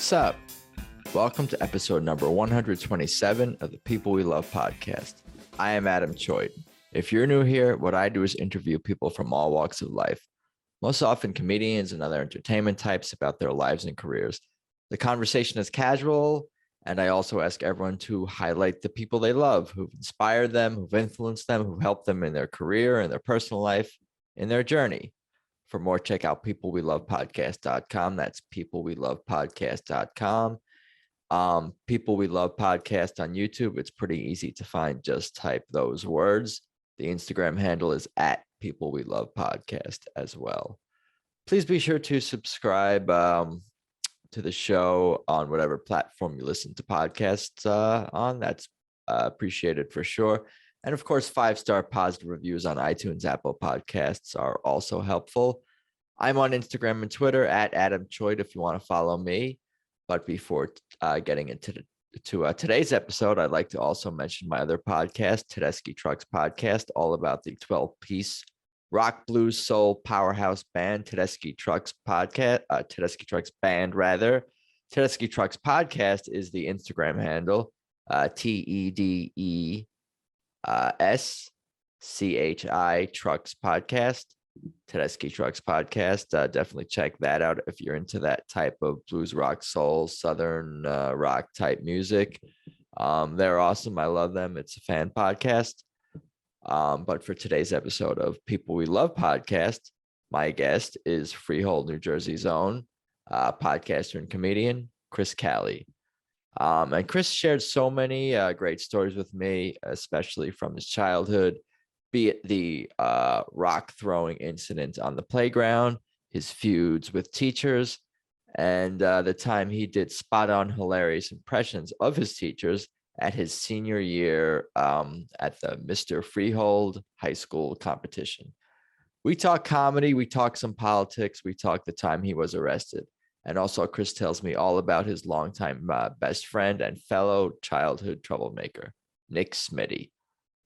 What's up? Welcome to episode number 127 of the People We Love podcast. I am Adam Choid. If you're new here, what I do is interview people from all walks of life, most often comedians and other entertainment types about their lives and careers. The conversation is casual, and I also ask everyone to highlight the people they love, who've inspired them, who've influenced them, who've helped them in their career, in their personal life, in their journey. For more, check out peoplewelovepodcast.com. That's peoplewelovepodcast.com. People We Love Podcast on YouTube. It's pretty easy to find. Just type those words. The Instagram handle is at People We Love Podcast as well. Please be sure to subscribe to the show on whatever platform you listen to podcasts on. That's appreciated for sure. And of course, 5-star positive reviews on iTunes, Apple Podcasts are also helpful. I'm on Instagram and Twitter at Adam Choid if you want to follow me. But before getting into today's episode, I'd like to also mention my other podcast, Tedeschi Trucks Podcast, all about the 12-piece rock, blues, soul powerhouse band, Tedeschi Trucks Podcast, Tedeschi Trucks Band, rather. Tedeschi Trucks Podcast is the Instagram handle, TEDESCHI Trucks Podcast. Tedeschi Trucks Podcast. Definitely check that out if you're into that type of blues, rock, soul, southern rock type music. They're awesome. I love them. It's a fan podcast. But for today's episode of People We Love podcast, my guest is Freehold, New Jersey's own podcaster and comedian, Chris Cali. And Chris shared so many great stories with me, especially from his childhood, be it the rock throwing incident on the playground, his feuds with teachers, and the time he did spot on hilarious impressions of his teachers at his senior year at the Mr. Freehold High School competition. We talk comedy, we talk some politics, we talk the time he was arrested. And also Chris tells me all about his longtime best friend and fellow childhood troublemaker, Nick Smitty.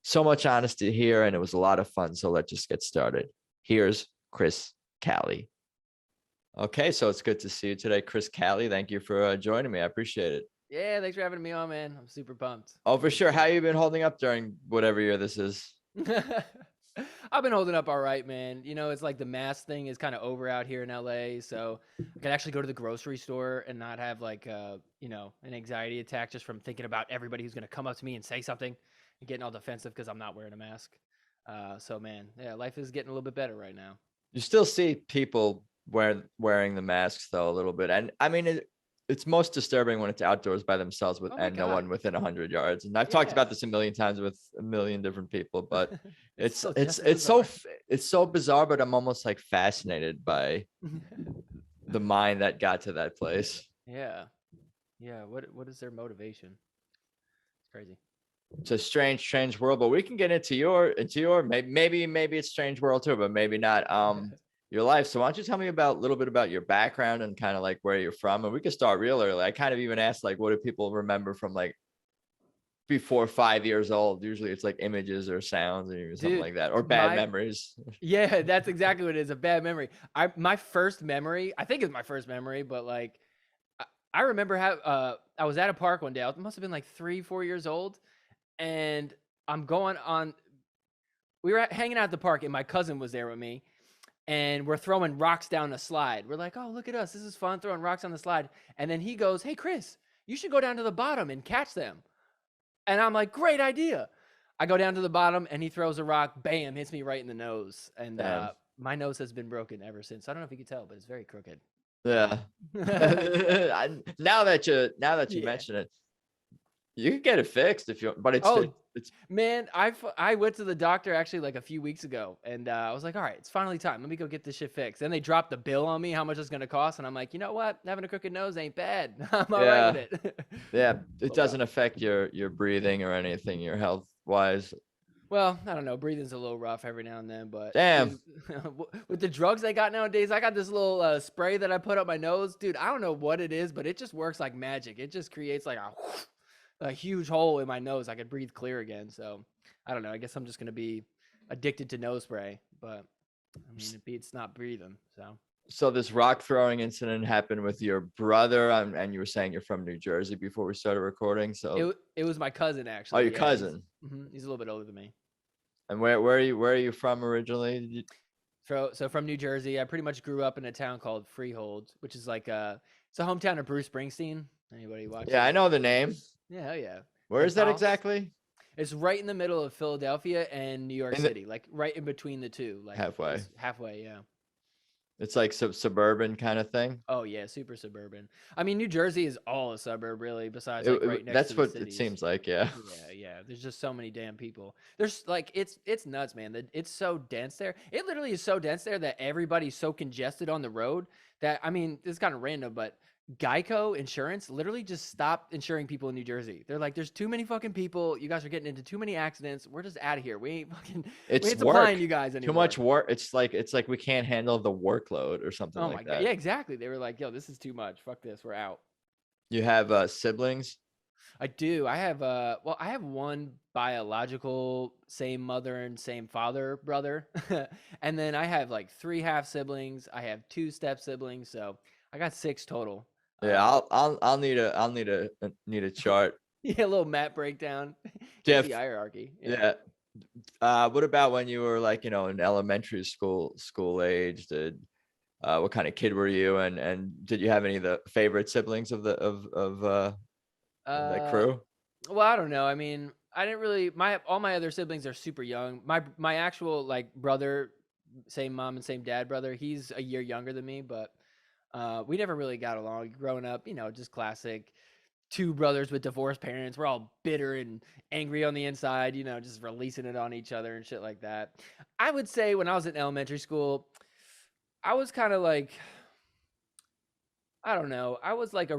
So much honesty here, and it was a lot of fun. So let's just get started. Here's Chris Cali. Okay, so it's good to see you today, Chris Cali. Thank you for joining me. I appreciate it. Yeah, thanks for having me on, man. I'm super pumped. Oh, for sure. How you been holding up during whatever year this is? I've been holding up all right, man. You know, it's like the mask thing is kind of over out here in LA, so I can actually go to the grocery store and not have like an anxiety attack just from thinking about everybody who's gonna come up to me and say something and getting all defensive because I'm not wearing a mask. So man, yeah, life is getting a little bit better right now. You still see people wearing the masks though a little bit, and I mean it's most disturbing when it's outdoors by themselves and no one within 100 yards. And I've talked about this a million times with a million different people, but it's so bizarre. But I'm almost like fascinated by the mind that got to that place. Yeah. What is their motivation? It's crazy. It's a strange world, but we can get into your maybe it's strange world too, but maybe not. Your life. So why don't you tell me a little bit about your background and kind of like where you're from, and we can start real early. I kind of even asked like, what do people remember from like before 5 years old? Usually it's like images or sounds or something like that, or bad memories. Yeah, that's exactly what it is. A bad memory. My first memory, I think it's my first memory, but like I remember how I was at a park one day. I must have been like 3-4 years old, and we were hanging out at the park, and my cousin was there with me. And we're throwing rocks down the slide. We're like, oh, look at us. This is fun, throwing rocks on the slide. And then he goes, hey, Chris, you should go down to the bottom and catch them. And I'm like, great idea. I go down to the bottom, and he throws a rock, bam, hits me right in the nose. And my nose has been broken ever since. I don't know if you can tell, but it's very crooked. Yeah. Now that you mention it, you can get it fixed if you. But it's man. I went to the doctor actually like a few weeks ago, and I was like, all right, it's finally time. Let me go get this shit fixed. Then they dropped the bill on me, how much it's gonna cost, and I'm like, you know what? Having a crooked nose ain't bad. I'm all right with it. Yeah, it doesn't affect your breathing or anything, your health wise. Well, I don't know. Breathing's a little rough every now and then, but damn. With the drugs they got nowadays, I got this little spray that I put up my nose, dude. I don't know what it is, but it just works like magic. It just creates like a huge hole in my nose. I could breathe clear again. So I don't know. I guess I'm just gonna be addicted to nose spray, but I mean, it beats not breathing. So So this rock throwing incident happened with your brother, and you were saying you're from New Jersey before we started recording. So, It was my cousin oh, actually. your Yeah, cousin. he's a little bit older than me. And where are you from originally? So from New Jersey, I pretty much grew up in a town called Freehold, which is like it's a hometown of Bruce Springsteen. Anybody Yeah, I watches? know the name. Yeah, hell yeah. Where The is that Dolphs. exactly? It's right in the middle of Philadelphia and New York In the City, like right in between the two, like halfway. it's halfway. Yeah. It's like suburban kind of thing. Oh yeah, super suburban. I mean, New Jersey is all a suburb, really. Besides, like right next to That's the what it cities. seems like. Yeah. Yeah, yeah. There's just so many damn people. There's like it's nuts, man. It's so dense there. It literally is so dense there that everybody's so congested on the road that I mean, it's kind of random, but Geico Insurance literally just stopped insuring people in New Jersey. They're like, there's too many fucking people. You guys are getting into too many accidents. We're just out of here. We It's ain't supplying work. you guys Too anymore. much work. It's like we can't handle the workload or something Oh my like god. that. Yeah, exactly. They were like, yo, this is too much. Fuck this. We're out. You have siblings? I do. I have I have one biological same mother and same father brother. And then I have like 3 half siblings. I have 2 step siblings, so I got 6 total. Yeah, I'll need a chart. Yeah, a little map breakdown. Here's Jeff, the hierarchy. yeah. What about when you were like, in elementary school age? What kind of kid were you, and did you have any of the favorite siblings of that Uh crew? well, I don't know. I mean, I didn't really my all my other siblings are super young. My actual like brother, same mom and same dad brother, he's a year younger than me, but we never really got along growing up, just classic 2 brothers with divorced parents. We're all bitter and angry on the inside, just releasing it on each other and shit like that. I would say when I was in elementary school, I was kind of like I don't know. I was like a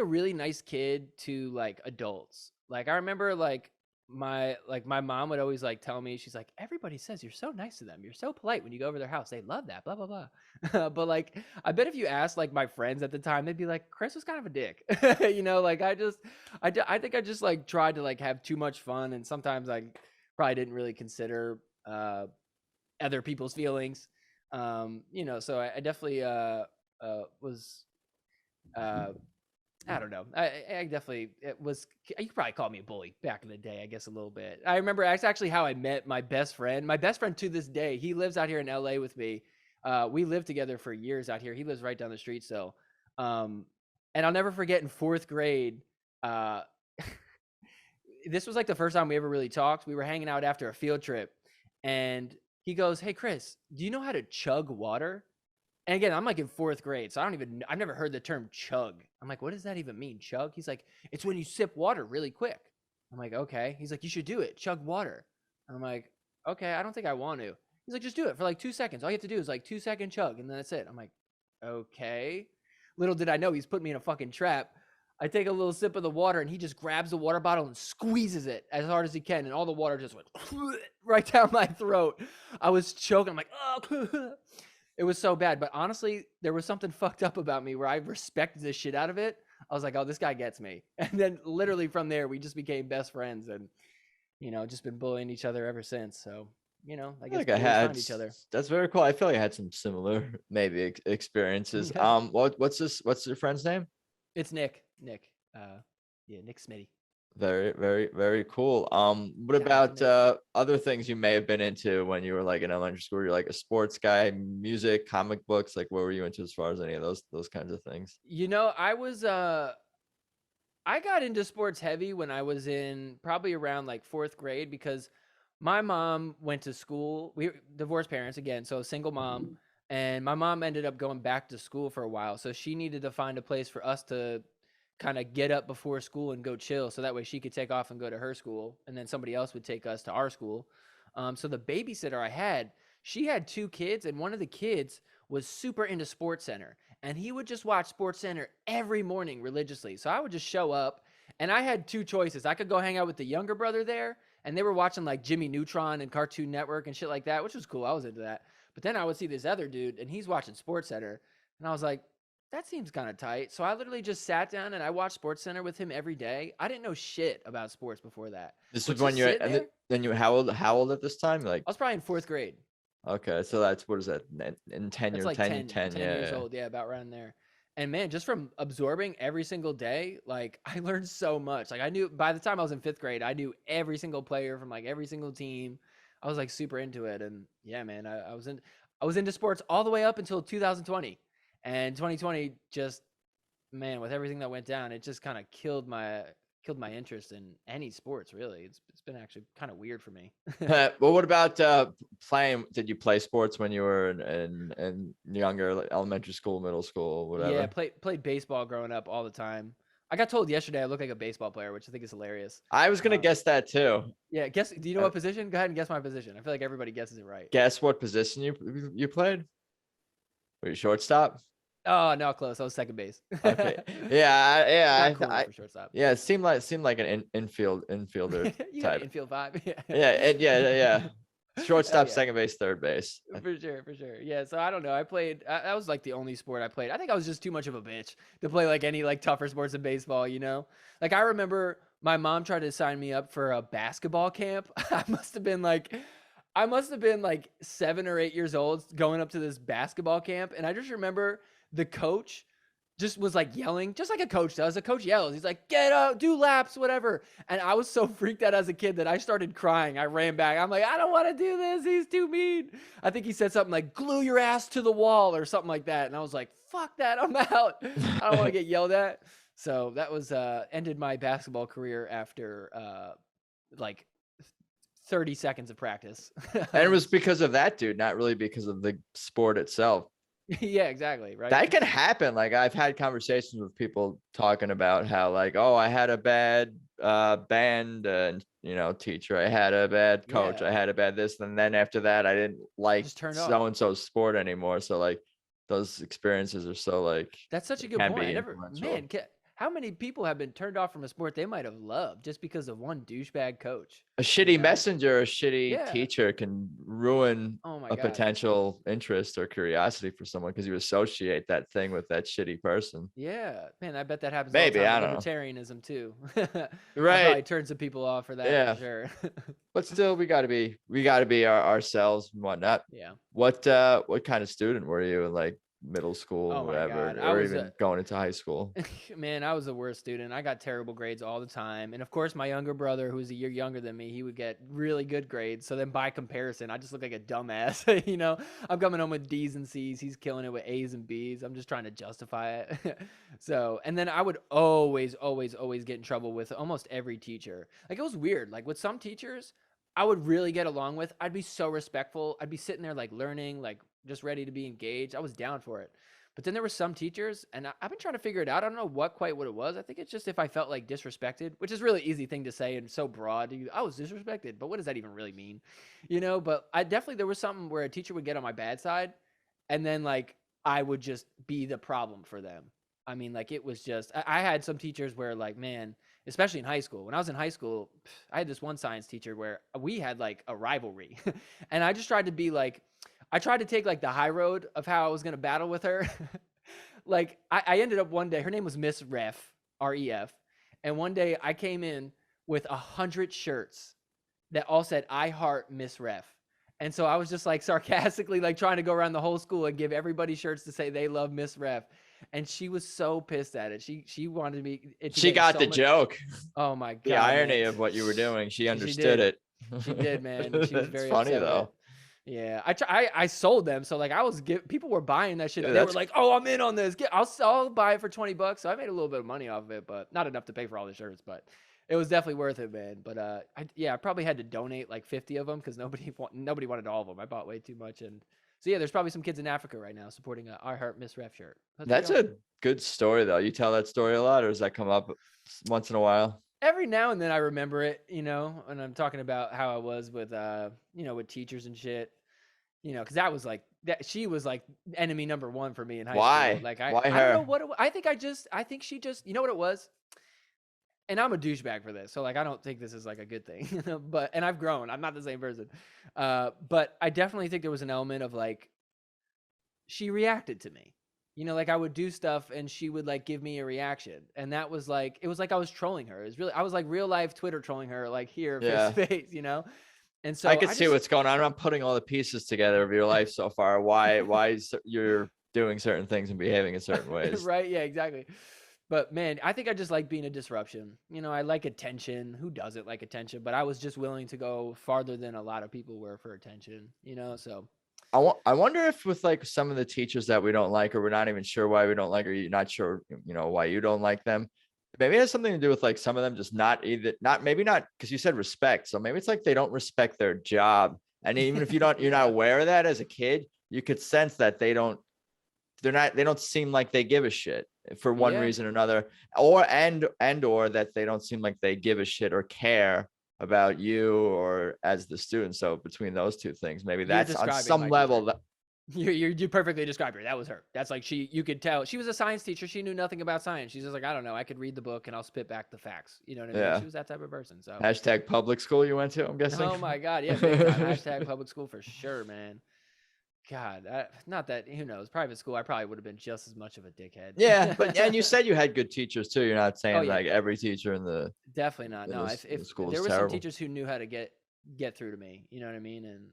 really nice kid to like adults. Like I remember like my mom would always like tell me, she's like, everybody says you're so nice to them. You're so polite when you go over their house. They love that, blah blah blah. But like I bet if you asked like my friends at the time, they'd be like, Chris was kind of a dick. Like I think I just like tried to like have too much fun, and sometimes I probably didn't really consider other people's feelings. So I definitely was uh I don't know. I definitely it was. You could probably call me a bully back in the day, I guess a little bit. I remember that's actually how I met my best friend. My best friend to this day, he lives out here in LA with me. We lived together for years out here. He lives right down the street, so and I'll never forget in 4th grade. Uh, this was like the first time we ever really talked. We were hanging out after a field trip, and he goes, "Hey Chris, do you know how to chug water?" And again, I'm like in 4th grade, so I've never heard the term chug. I'm like, what does that even mean, chug? He's like, it's when you sip water really quick. I'm like, okay. He's like, you should do it, chug water. I'm like, okay, I don't think I want to. He's like, just do it for like 2 seconds. All you have to do is like 2 second chug, and then that's it. I'm like, okay. Little did I know he's put me in a fucking trap. I take a little sip of the water, and he just grabs the water bottle and squeezes it as hard as he can, and all the water just went right down my throat. I was choking. I'm like, oh. It was so bad, but honestly, there was something fucked up about me where I respected the shit out of it. I was like, "Oh, this guy gets me." And then literally from there, we just became best friends, and just been bullying each other ever since. So, I I feel guess like I bullies had find each other. that's very cool. I feel like I had some similar maybe experiences. What's your friend's name? It's Nick. Nick. Yeah, Nick Smitty. Very, very, very cool. What Shout out to about Nick. other things you may have been into when you were like in elementary school? You're like a sports guy, music, comic books. Like, what were you into as far as any of those kinds of things? I got into sports heavy when I was in probably around like 4th grade because my mom went to school. We divorced parents again, so single mom. And my mom ended up going back to school for a while. So she needed to find a place for us to kind of get up before school and go chill. So that way she could take off and go to her school. And then somebody else would take us to our school. So the babysitter I had, she had 2 kids, and one of the kids was super into Sports Center, and he would just watch Sports Center every morning religiously. So I would just show up, and I had 2 choices. I could go hang out with the younger brother there, and they were watching like Jimmy Neutron and Cartoon Network and shit like that, which was cool. I was into that. But then I would see this other dude, and he's watching Sports Center, and I was like, that seems kind of tight. So I literally just sat down and I watched Sports Center with him every day. I didn't know shit about sports before that. This But was when just you're sitting and there, then you how old at this time? Like, I was probably in 4th grade. Okay, so that's what is that in That's tenure, like 10, 10, 10, 10 years yeah. old. Yeah, about around there. And man, just from absorbing every single day, like I learned so much. Like I knew by the time I was in 5th grade, I knew every single player from like every single team. I was like super into it. And yeah, man, I was into sports all the way up until 2020. And 2020 just, man, with everything that went down, it just kind of killed my interest in any sports really. It's been actually kind of weird for me. Well, what about playing? Did you play sports when you were in younger, like elementary school, middle school, Yeah, whatever? played baseball growing up all the time. I got told yesterday I look like a baseball player, which I think is hilarious. I was gonna Uh, guess that too. yeah, guess. Do you know Uh, what position? Go ahead and guess my position. I feel like everybody guesses it right. Guess what position you played? Were you shortstop? Oh, no, close. I was second base. Okay. Yeah, Not cool enough for shortstop. yeah, it seemed like an infielder You got an type. infield vibe. Yeah, yeah. Hell Shortstop, yeah. second base, third base. For sure, for sure. Yeah, so I don't know. I played. That was like the only sport I played. I think I was just too much of a bitch to play like any like tougher sports than baseball. You know, like I remember my mom tried to sign me up for a basketball camp. I must have been like 7 or 8 years old going up to this basketball camp, and I just remember the coach just was like yelling, just like a coach does. A coach yells. He's like, "Get up, do laps, whatever." And I was so freaked out as a kid that I started crying. I ran back. I'm like, "I don't want to do this. He's too mean." I think he said something like, "Glue your ass to the wall" or something like that. And I was like, "Fuck that. I'm out. I don't want to get yelled at." So that was ended my basketball career after like 30 seconds of practice. And it was because of that dude, not really because of the sport itself. Yeah, exactly. Right. That can happen. Like I've had conversations with people talking about how like, oh, I had a bad band teacher. I had a bad coach. Yeah. I had a bad this. And then after that, I didn't like Just turned off. so and so sport anymore. So like those experiences are so like That's such a it good can point. be I never, influential. man, how many people have been turned off from a sport they might have loved just because of one douchebag coach? A You shitty know? messenger, a shitty Yeah. teacher can ruin Oh my a God. potential interest or curiosity for someone because you associate that thing with that shitty person. Yeah. Man, I bet that happens all the Maybe, time I with don't know. libertarianism too. I Right. probably turned some people off for that for Yeah. sure. But still we gotta be ourselves and whatnot. Yeah. What kind of student were you in like middle school, Oh my whatever, God. or even going into high school? Man, I was the worst student. I got terrible grades all the time. And of course, my younger brother, who was a year younger than me, he would get really good grades. So then by comparison, I just look like a dumbass. I'm coming home with D's and C's. He's killing it with A's and B's. I'm just trying to justify it. So, and then I would always, always, always get in trouble with almost every teacher. Like it was weird. Like with some teachers, I would really get along with. I'd be so respectful. I'd be sitting there like learning, like just ready to be engaged. I was down for it. But then there were some teachers, and I've been trying to figure it out. I don't know what it was. I think it's just if I felt like disrespected, which is a really easy thing to say and so broad. I was disrespected, but what does that even really mean? But I definitely, there was something where a teacher would get on my bad side, and then like I would just be the problem for them. I mean, like it was just, I had some teachers where like, man, especially in high school. When I was in high school, I had this one science teacher where we had like a rivalry, and I just tried to be like, I tried to take like the high road of how I was going to battle with her. Like I ended up one day, her name was Miss Ref, REF. And one day I came in with 100 shirts that all said, "I heart Miss Ref." And so I was just like sarcastically like trying to go around the whole school and give everybody shirts to say they love Miss Ref. And she was so pissed at it. She wanted me to She get in got so the much. joke. Oh my The God, irony man. of what you were doing. She She understood did. it. She did, man. She was It's very funny upset with though. it. Yeah, I sold them, so like people were buying that shit. Yeah, They were that's like, "Oh, I'm in on this. I'll buy it for $20." So I made a little bit of money off of it, but not enough to pay for all the shirts. But it was definitely worth it, man. But I probably had to donate like 50 of them because nobody wanted all of them. I bought way too much, and so yeah, there's probably some kids in Africa right now supporting a I Heart Miss Ref shirt. That's pretty that's awesome. a good story though. You tell that story a lot, or does that come up once in a while? Every now and then I remember it, and I'm talking about how I was with with teachers and shit. Because that was like that. She was like enemy number one for me in high school. Why? Like Why I don't know her? what I think she just, you know what it was. And I'm a douchebag for this, so like I don't think this is like a good thing. And I've grown. I'm not the same person. But I definitely think there was an element of like she reacted to me. Like I would do stuff and she would like give me a reaction, and that was like it was like I was trolling her. It was really I was like real life Twitter trolling her, like here face Yeah. to face. And I so could I see just what's going on. I'm putting all the pieces together of your life so far. Why you're doing certain things and behaving in certain ways. right, yeah, exactly. But man, I think I just like being a disruption. I like attention. Who doesn't like attention? But I was just willing to go farther than a lot of people were for attention, so I wonder if with like some of the teachers that we don't like, or we're not even sure why we don't like, or you're not sure, why you don't like them. Maybe it has something to do with like some of them just maybe not, because you said respect. So maybe it's like they don't respect their job. And even if you're not aware of that as a kid, you could sense that they don't seem like they give a shit for one yeah. reason or another, or that they don't seem like they give a shit or care about you or as the student. So between those two things, maybe You're that's on describing some my level teacher. that, You perfectly described her. That was her. That's like you could tell she was a science teacher. She knew nothing about science. She's just like, I don't know. I could read the book and I'll spit back the facts. You know what I mean? yeah. She was that type of person. So Hashtag public school you went to, I'm guessing. oh my God. Yeah, big time. Hashtag public school for sure, man. God, not that, who knows? Private school, I probably would have been just as much of a dickhead. Yeah, and you said you had good teachers too. You're not saying Oh, yeah. like every teacher in the Definitely not. in No, the, if in the school there is were some terrible. teachers who knew how to get through to me, you know what I mean? And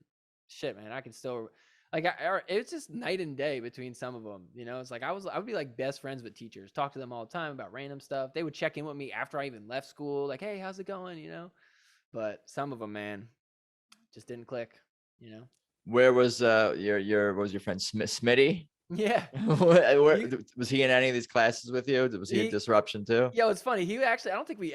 shit, man, I can still it's just night and day between some of them. It's like I would be like best friends with teachers, talk to them all the time about random stuff. They would check in with me after I even left school, like, hey, how's it going? But some of them, man, just didn't click. Where was what was your friend Smitty? Yeah. Where, was he in any of these classes with you? Was he a disruption too? Yo, it's funny. He actually, I don't think we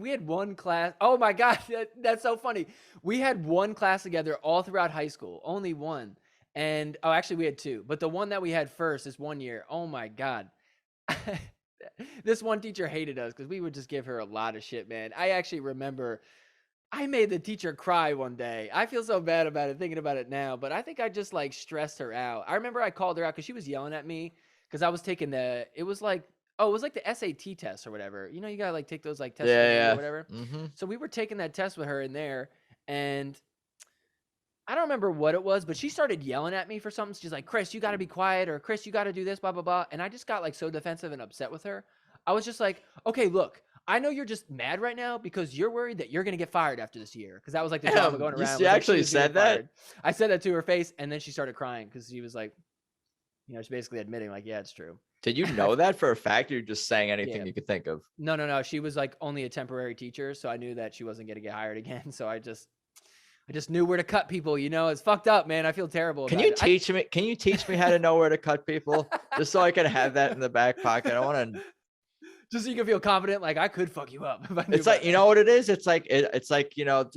had one class. Oh my God. That's so funny. We had one class together all throughout high school, only one. And actually we had two, but the one that we had first is 1 year. Oh my God. This one teacher hated us because we would just give her a lot of shit, man. I actually remember I made the teacher cry one day. I feel so bad about it, thinking about it now, but I think I just like stressed her out. I remember I called her out because she was yelling at me because I was taking it was like the SAT test or whatever. You gotta like take those like tests Yeah. or whatever. Mm-hmm. So we were taking that test with her in there, and I don't remember what it was, but she started yelling at me for something. She's like, Chris, you got to be quiet, or Chris, you got to do this, blah, blah, blah. And I just got like so defensive and upset with her. I was just like, okay, look, I know you're just mad right now because you're worried that you're going to get fired after this year. Because that was like the drama going around. You actually said that? I said that to her face, and then she started crying because she was like, she's basically admitting like, yeah, it's true. Did you know that for a fact, or you're just saying anything you could think of? No. She was like only a temporary teacher, so I knew that she wasn't going to get hired again. So I just knew where to cut people. It's fucked up, man. I feel terrible. Can you teach me how to know where to cut people, just so I can have that in the back pocket? I want to. Just so you can feel confident, like I could fuck you up. It's like, you know what it is? It's like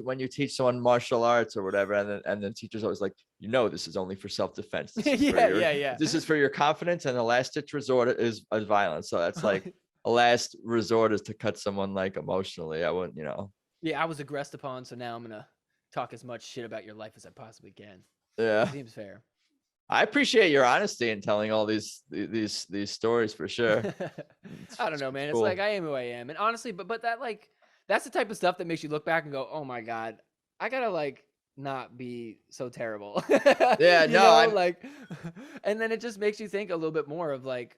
when you teach someone martial arts or whatever, and the teacher's always like, this is only for self-defense. Yeah. This is for your confidence, and the last ditch resort is violence. So that's like a last resort is to cut someone like emotionally. I wouldn't, Yeah, I was aggressed upon, so now I'm gonna talk as much shit about your life as I possibly can. Yeah, seems fair. I appreciate your honesty in telling all these stories for sure. I don't know, man. Cool. It's like I am who I am, and honestly, but that that's the type of stuff that makes you look back and go, oh my God, I gotta like not be so terrible. Yeah, and then it just makes you think a little bit more of like,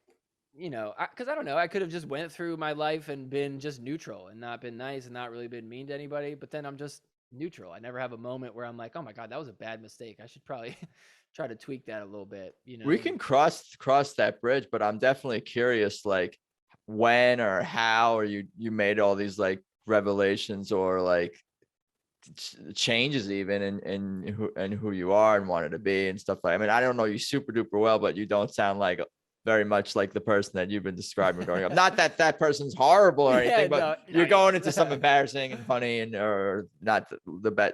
because I don't know, I could have just went through my life and been just neutral and not been nice and not really been mean to anybody, but then I'm just neutral. I never have a moment where I'm like, oh my God, that was a bad mistake. I should probably try to tweak that a little bit. We can cross that bridge, but I'm definitely curious, like when or how, or you made all these like revelations or like changes even in who you are and wanted to be and stuff like. I mean, I don't know you super duper well, but you don't sound like very much like the person that you've been describing growing up. Not that person's horrible or anything, but you're going into some embarrassing and funny or not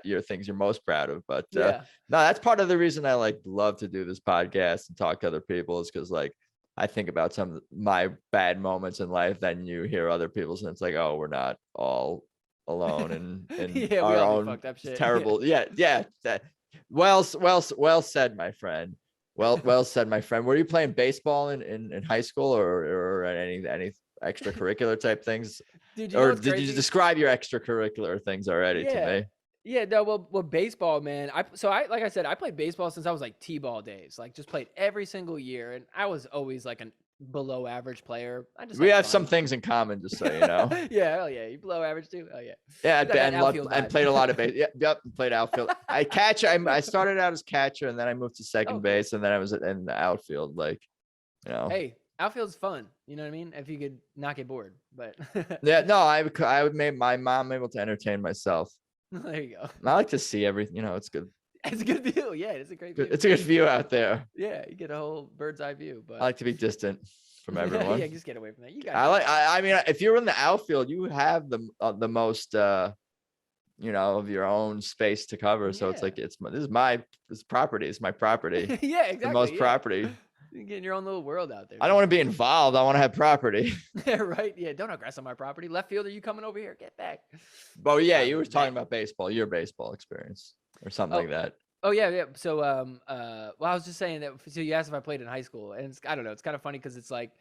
your things you're most proud of. But no, that's part of the reason I like love to do this podcast and talk to other people, is because like I think about some of my bad moments in life, then you hear other people's, and it's like, oh, we're not all alone and our own terrible. Yeah. Well said, my friend. Well said, my friend. Were you playing baseball in high school or any extracurricular type things? Dude, did you describe your extracurricular things already to me? Yeah, no, well, baseball, man. Like I said, I played baseball since I was like T-ball days. Like just played every single year, and I was always like below average player. I just We had have fun. some things in common, just so you know. Yeah, hell yeah. You below average too? Oh yeah. Yeah, You got that and outfield and vibe. played a lot of base. Yeah, yep, played outfield. I started out as catcher, and then I moved to Oh, second cool. base, and then I was in the outfield. Like, you know. Hey, outfield's fun. You know what I mean? If you could not get bored, but Yeah, no, I would make my mom able to entertain myself. there you go. I like to see everything. You know, it's good. It's a good view. Yeah, it's a great view. It's a good view out there. Yeah, you get a whole bird's eye view. I But like to be distant from everyone. yeah, just get away from that. You got. I mean, if you're in the outfield, you have the most you know, of your own space to cover. So it's Yeah. like this is my property. It's my property. Yeah, exactly. The most yeah. property. You get in your own little world out there. I don't want to be involved. I want to have property. Yeah, right. Yeah, don't aggress on my property. Left fielder, you coming over here? Get back. But yeah, you were talking about baseball, your baseball experience or something Oh, like that. Oh yeah. So well, I was just saying that. So you asked if I played in high school, and I don't know. It's kind of funny because it's like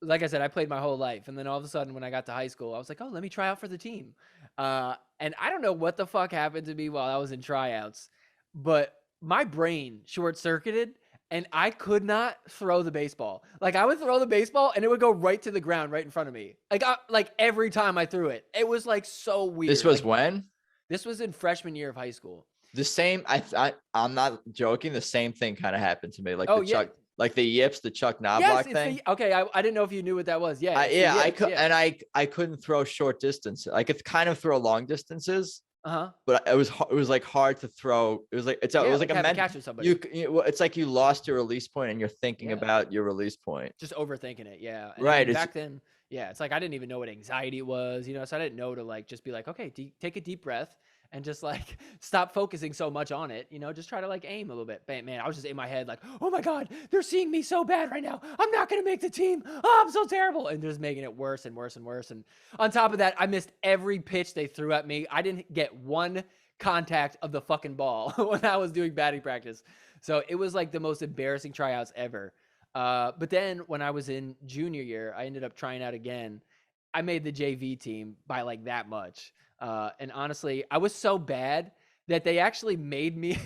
I said, I played my whole life, and then all of a sudden, when I got to high school, I was like, oh, let me try out for the team. And I don't know what the fuck happened to me while I was in tryouts, but my brain short circuited. And I could not throw the baseball. Like I would throw the baseball and it would go right to the ground right in front of me. Like every time I threw it. It was like so weird. This was like, when? This was in freshman year of high school. The same. I'm not joking. The same thing kind of happened to me. Like the yips, the Chuck Knobloch thing. Okay, I didn't know if you knew what that was. Yeah, I could, and I couldn't throw short distance. I could kind of throw long distances. But it was like hard to throw. It was like it was like a catch with somebody. It's like you lost your release point and you're thinking about your release point. Just overthinking it, yeah. And right. Back then, yeah, it's like I didn't even know what anxiety was, you know. So I didn't know to like just be like, okay, take a deep breath and just like stop focusing so much on it, you know. Just try to like aim a little bit. Man, I was just in my head like, oh my god, they're seeing me so bad right now. I'm not gonna make the team. Oh, I'm so terrible, and just making it worse and worse and worse. And on top of that, I missed every pitch they threw at me. I didn't get one contact of the fucking ball when I was doing batting practice. So it was like the most embarrassing tryouts ever. But then when I was in junior year, I ended up trying out again. I made the JV team by like that much. And honestly, I was so bad that they actually made me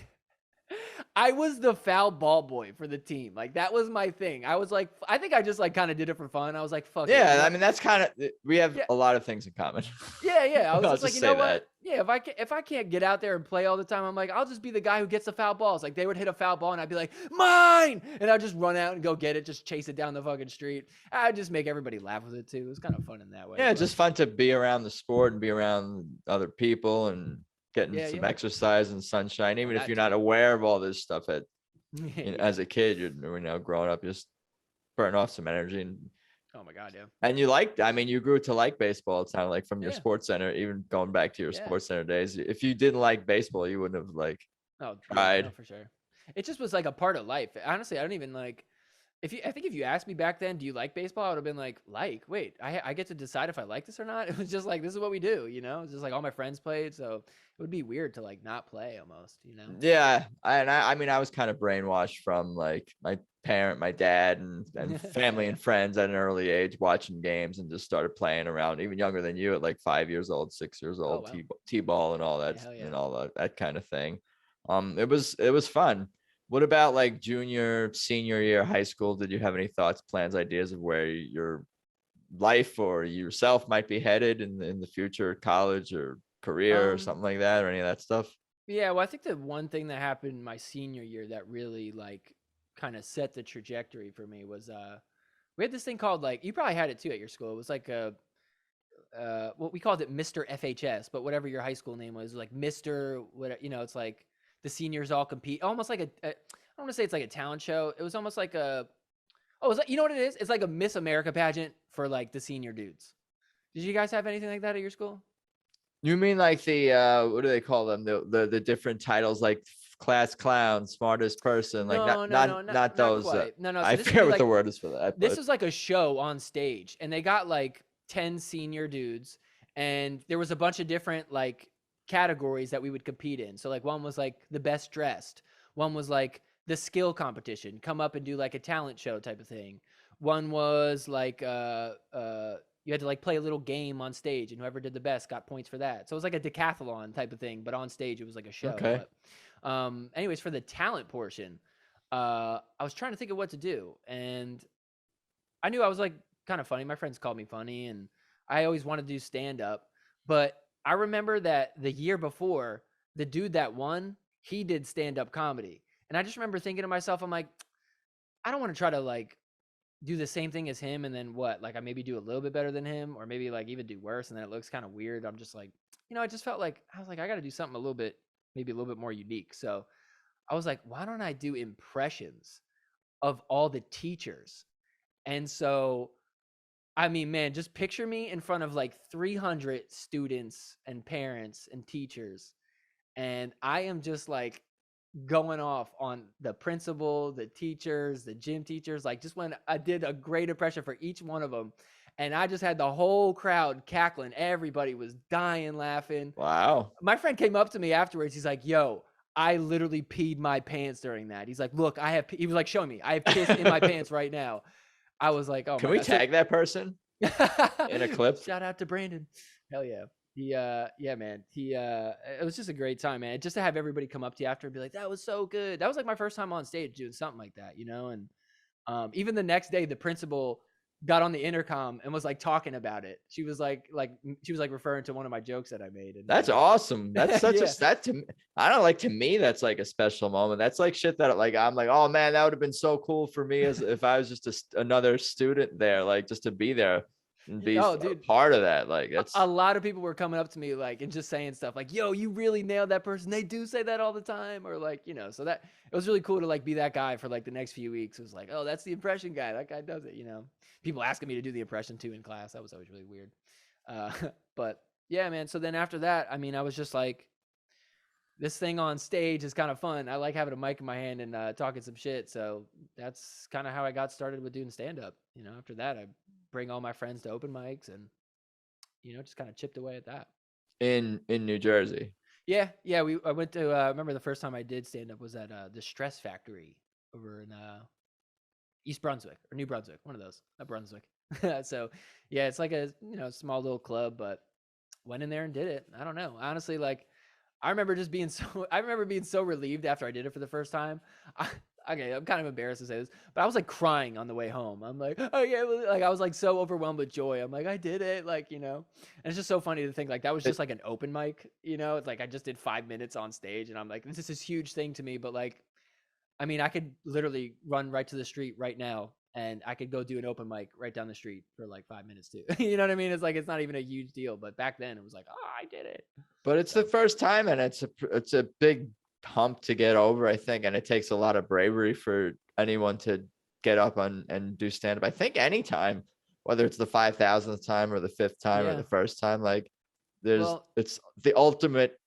I was the foul ball boy for the team. Like that was my thing. I was like, I think I just like kind of did it for fun. I was like, fuck yeah. it. I mean, that's kind of we have a lot of things in common. Yeah. I was just like, you know what? That. Yeah, if I can't get out there and play all the time, I'm like, I'll just be the guy who gets the foul balls. Like they would hit a foul ball and I'd be like, mine, and I'd just run out and go get it, just chase it down the fucking street. I'd just make everybody laugh with it too. It was kind of fun in that way. Yeah, just fun to be around the sport and be around other people and getting some exercise and sunshine, even if you're not aware of all this stuff as a kid, you're growing up, just burn off some energy. And oh my god, yeah. And you grew to like baseball. It sounded like from your sports center, even going back to your sports center days. If you didn't like baseball, you wouldn't have tried. No, for sure. It just was like a part of life. Honestly, I don't even like. I think if you asked me back then, do you like baseball? I would have been like, wait, I get to decide if I like this or not. It was just like, this is what we do, you know? It's just like all my friends played. So it would be weird to like not play almost, you know? Yeah. I mean, I was kind of brainwashed from like my dad and family and friends at an early age watching games, and just started playing around even younger than you at like 5 years old, 6 years old, wow. T-ball and all that, and all that kind of thing. It was fun. What about like junior, senior year, high school? Did you have any thoughts, plans, ideas of where your life or yourself might be headed in the future, college or career or something like that, or any of that stuff? Yeah, well, I think the one thing that happened my senior year that really like kind of set the trajectory for me was we had this thing called, like, you probably had it too at your school. It was like what we called it Mr. FHS, but whatever your high school name was like Mr. what, you know, it's like the seniors all compete, almost like I don't want to say it's like a talent show. It was almost like you know what it is? It's like a Miss America pageant for like the senior dudes. Did you guys have anything like that at your school? You mean like the what do they call them? The different titles, like class clown, smartest person, like not those. No. So I forget what the word is for that. This is like a show on stage, and they got like 10 senior dudes, and there was a bunch of different like categories that we would compete in. So like one was like the best dressed, one was like the skill competition, come up and do like a talent show type of thing. One was like you had to like play a little game on stage, and whoever did the best got points for that. So it was like a decathlon type of thing, but on stage it was like a show. Okay. But, anyways, for the talent portion, I was trying to think of what to do, and I knew I was like kind of funny. My friends called me funny, and I always wanted to do stand up. But I remember that the year before, the dude that won, he did stand up comedy. And I just remember thinking to myself, I'm like, I don't want to try to like do the same thing as him and then what? Like I maybe do a little bit better than him or maybe like even do worse and then it looks kind of weird. I'm just like, I just felt like I was like, I got to do something a little bit, maybe a little bit more unique. So I was like, why don't I do impressions of all the teachers? And so, I mean, man, just picture me in front of like 300 students and parents and teachers. And I am just like going off on the principal, the teachers, the gym teachers. Like just when I did a great impression for each one of them. And I just had the whole crowd cackling. Everybody was dying laughing. Wow. My friend came up to me afterwards. He's like, yo, I literally peed my pants during that. He's like, look, he was like showing me, I have piss in my pants right now. I was like, oh Can my we God. tag that person in a clip? Shout out to Brandon. Hell yeah. Yeah, man. It was just a great time, man. Just to have everybody come up to you after and be like, that was so good. That was like my first time on stage doing something like that, And even the next day, the principal got on the intercom and was like talking about it. She was like referring to one of my jokes that I made. And That's awesome. That's such yeah. that to me. I don't like, to me, that's like a special moment. That's like shit that like, I'm like, oh man, that would have been so cool for me as if I was just another student there, like just to be there and be Oh, a dude. part of that. Like A that's lot of people were coming up to me like and just saying stuff like, yo, you really nailed that person. They do say that all the time. Or like, so that it was really cool to like be that guy for like the next few weeks. It was like, oh, that's the impression guy. That guy does it, People asking me to do the impression too in class. That was always really weird. But yeah, man. So then after that, I mean, I was just like, this thing on stage is kind of fun. I like having a mic in my hand and talking some shit. So that's kind of how I got started with doing stand up. After that, I bring all my friends to open mics and just kind of chipped away at that. in New Jersey. Yeah. I went to. I remember the first time I did stand up was at the Stress Factory over in East Brunswick or New Brunswick, one of those, not Brunswick. So yeah, it's like a small little club, but went in there and did it. I don't know, honestly, like I remember being so relieved after I did it for the first time. Okay, I'm kind of embarrassed to say this, but I was like crying on the way home. I'm like, oh yeah, like I was like so overwhelmed with joy. I'm like, I did it, like And it's just so funny to think like that was just like an open mic, It's like I just did 5 minutes on stage, and I'm like, this is this huge thing to me, but like, I mean, I could literally run right to the street right now, and I could go do an open mic right down the street for like 5 minutes too. You know what I mean? It's like it's not even a huge deal, but back then it was like, oh, I did it. But it's the first time, and it's a big hump to get over, I think, and it takes a lot of bravery for anyone to get up and do stand up. I think anytime, whether it's the 5,000th time or the 5th time or the first time, like it's the ultimate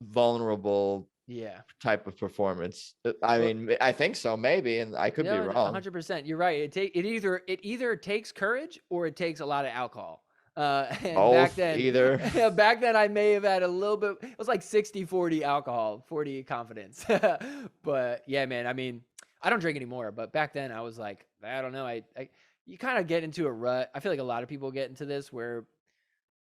vulnerable type of performance. I mean, I think so, maybe, and I could be wrong. 100%. You're right. It either takes courage or it takes a lot of alcohol. And Both, either. Back then I may have had a little bit. It was like 60-40 alcohol, 40 confidence. But yeah, man. I mean, I don't drink anymore, but back then I was like, I don't know. You kind of get into a rut. I feel like a lot of people get into this where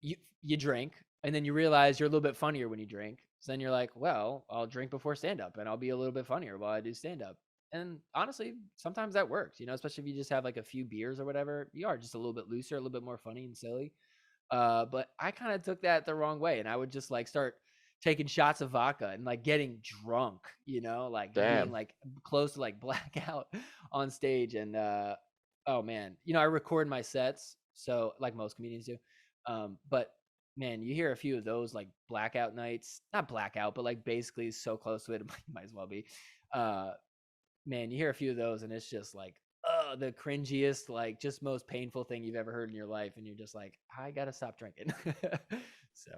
you drink and then you realize you're a little bit funnier when you drink. So then you're like, well, I'll drink before stand up and I'll be a little bit funnier while I do stand up. And honestly, sometimes that works, especially if you just have like a few beers or whatever. You are just a little bit looser, a little bit more funny and silly. But I kind of took that the wrong way, and I would just like start taking shots of vodka and like getting drunk, like being like close to like blackout on stage. And oh man, I record my sets, so like most comedians do. But man, you hear a few of those like blackout nights, not blackout, but like basically so close to it, it might as well be. Man, you hear a few of those and it's just like, the cringiest, like just most painful thing you've ever heard in your life. And you're just like, I gotta stop drinking. So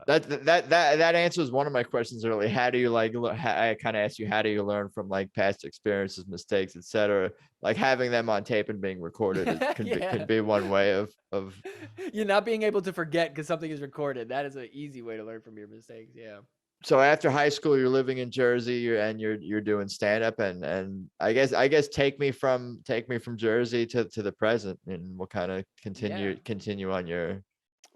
that answers one of my questions earlier. How do you like, I kind of asked you, how do you learn from like past experiences, mistakes, etc.? Like having them on tape and being recorded can be one way of you're not being able to forget because something is recorded. That is an easy way to learn from your mistakes. Yeah. So after high school, you're living in Jersey, you're doing stand up, and I guess take me from Jersey to the present, and we'll kind of continue on your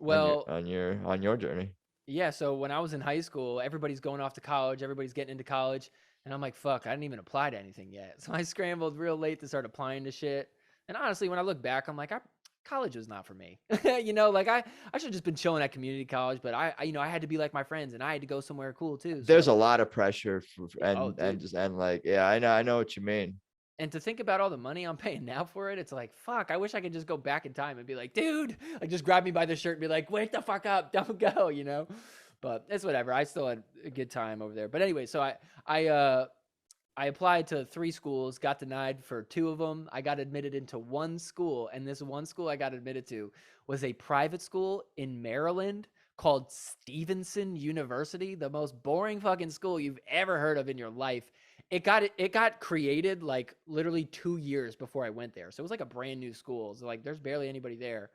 on your journey. Yeah. So when I was in high school, everybody's going off to college, everybody's getting into college, and I'm like, fuck, I didn't even apply to anything yet. So I scrambled real late to start applying to shit. And honestly, when I look back, I'm like, college was not for me. You know, like I should have just been chilling at community college, but I had to be like my friends, and I had to go somewhere cool too. There's So, a lot of pressure oh, and dude. just and like, yeah, I know what you mean. And to think about all the money I'm paying now for it, it's like, fuck, I wish I could just go back in time and be like, dude, like just grab me by the shirt and be like, wake the fuck up, don't go, you know? But it's whatever. I still had a good time over there. But anyway, so I applied to 3 schools, got denied for 2 of them. I got admitted into one school, and this one school I got admitted to was a private school in Maryland called Stevenson University, the most boring fucking school you've ever heard of in your life. It got created like literally 2 years before I went there. So it was like a brand new school. So like there's barely anybody there.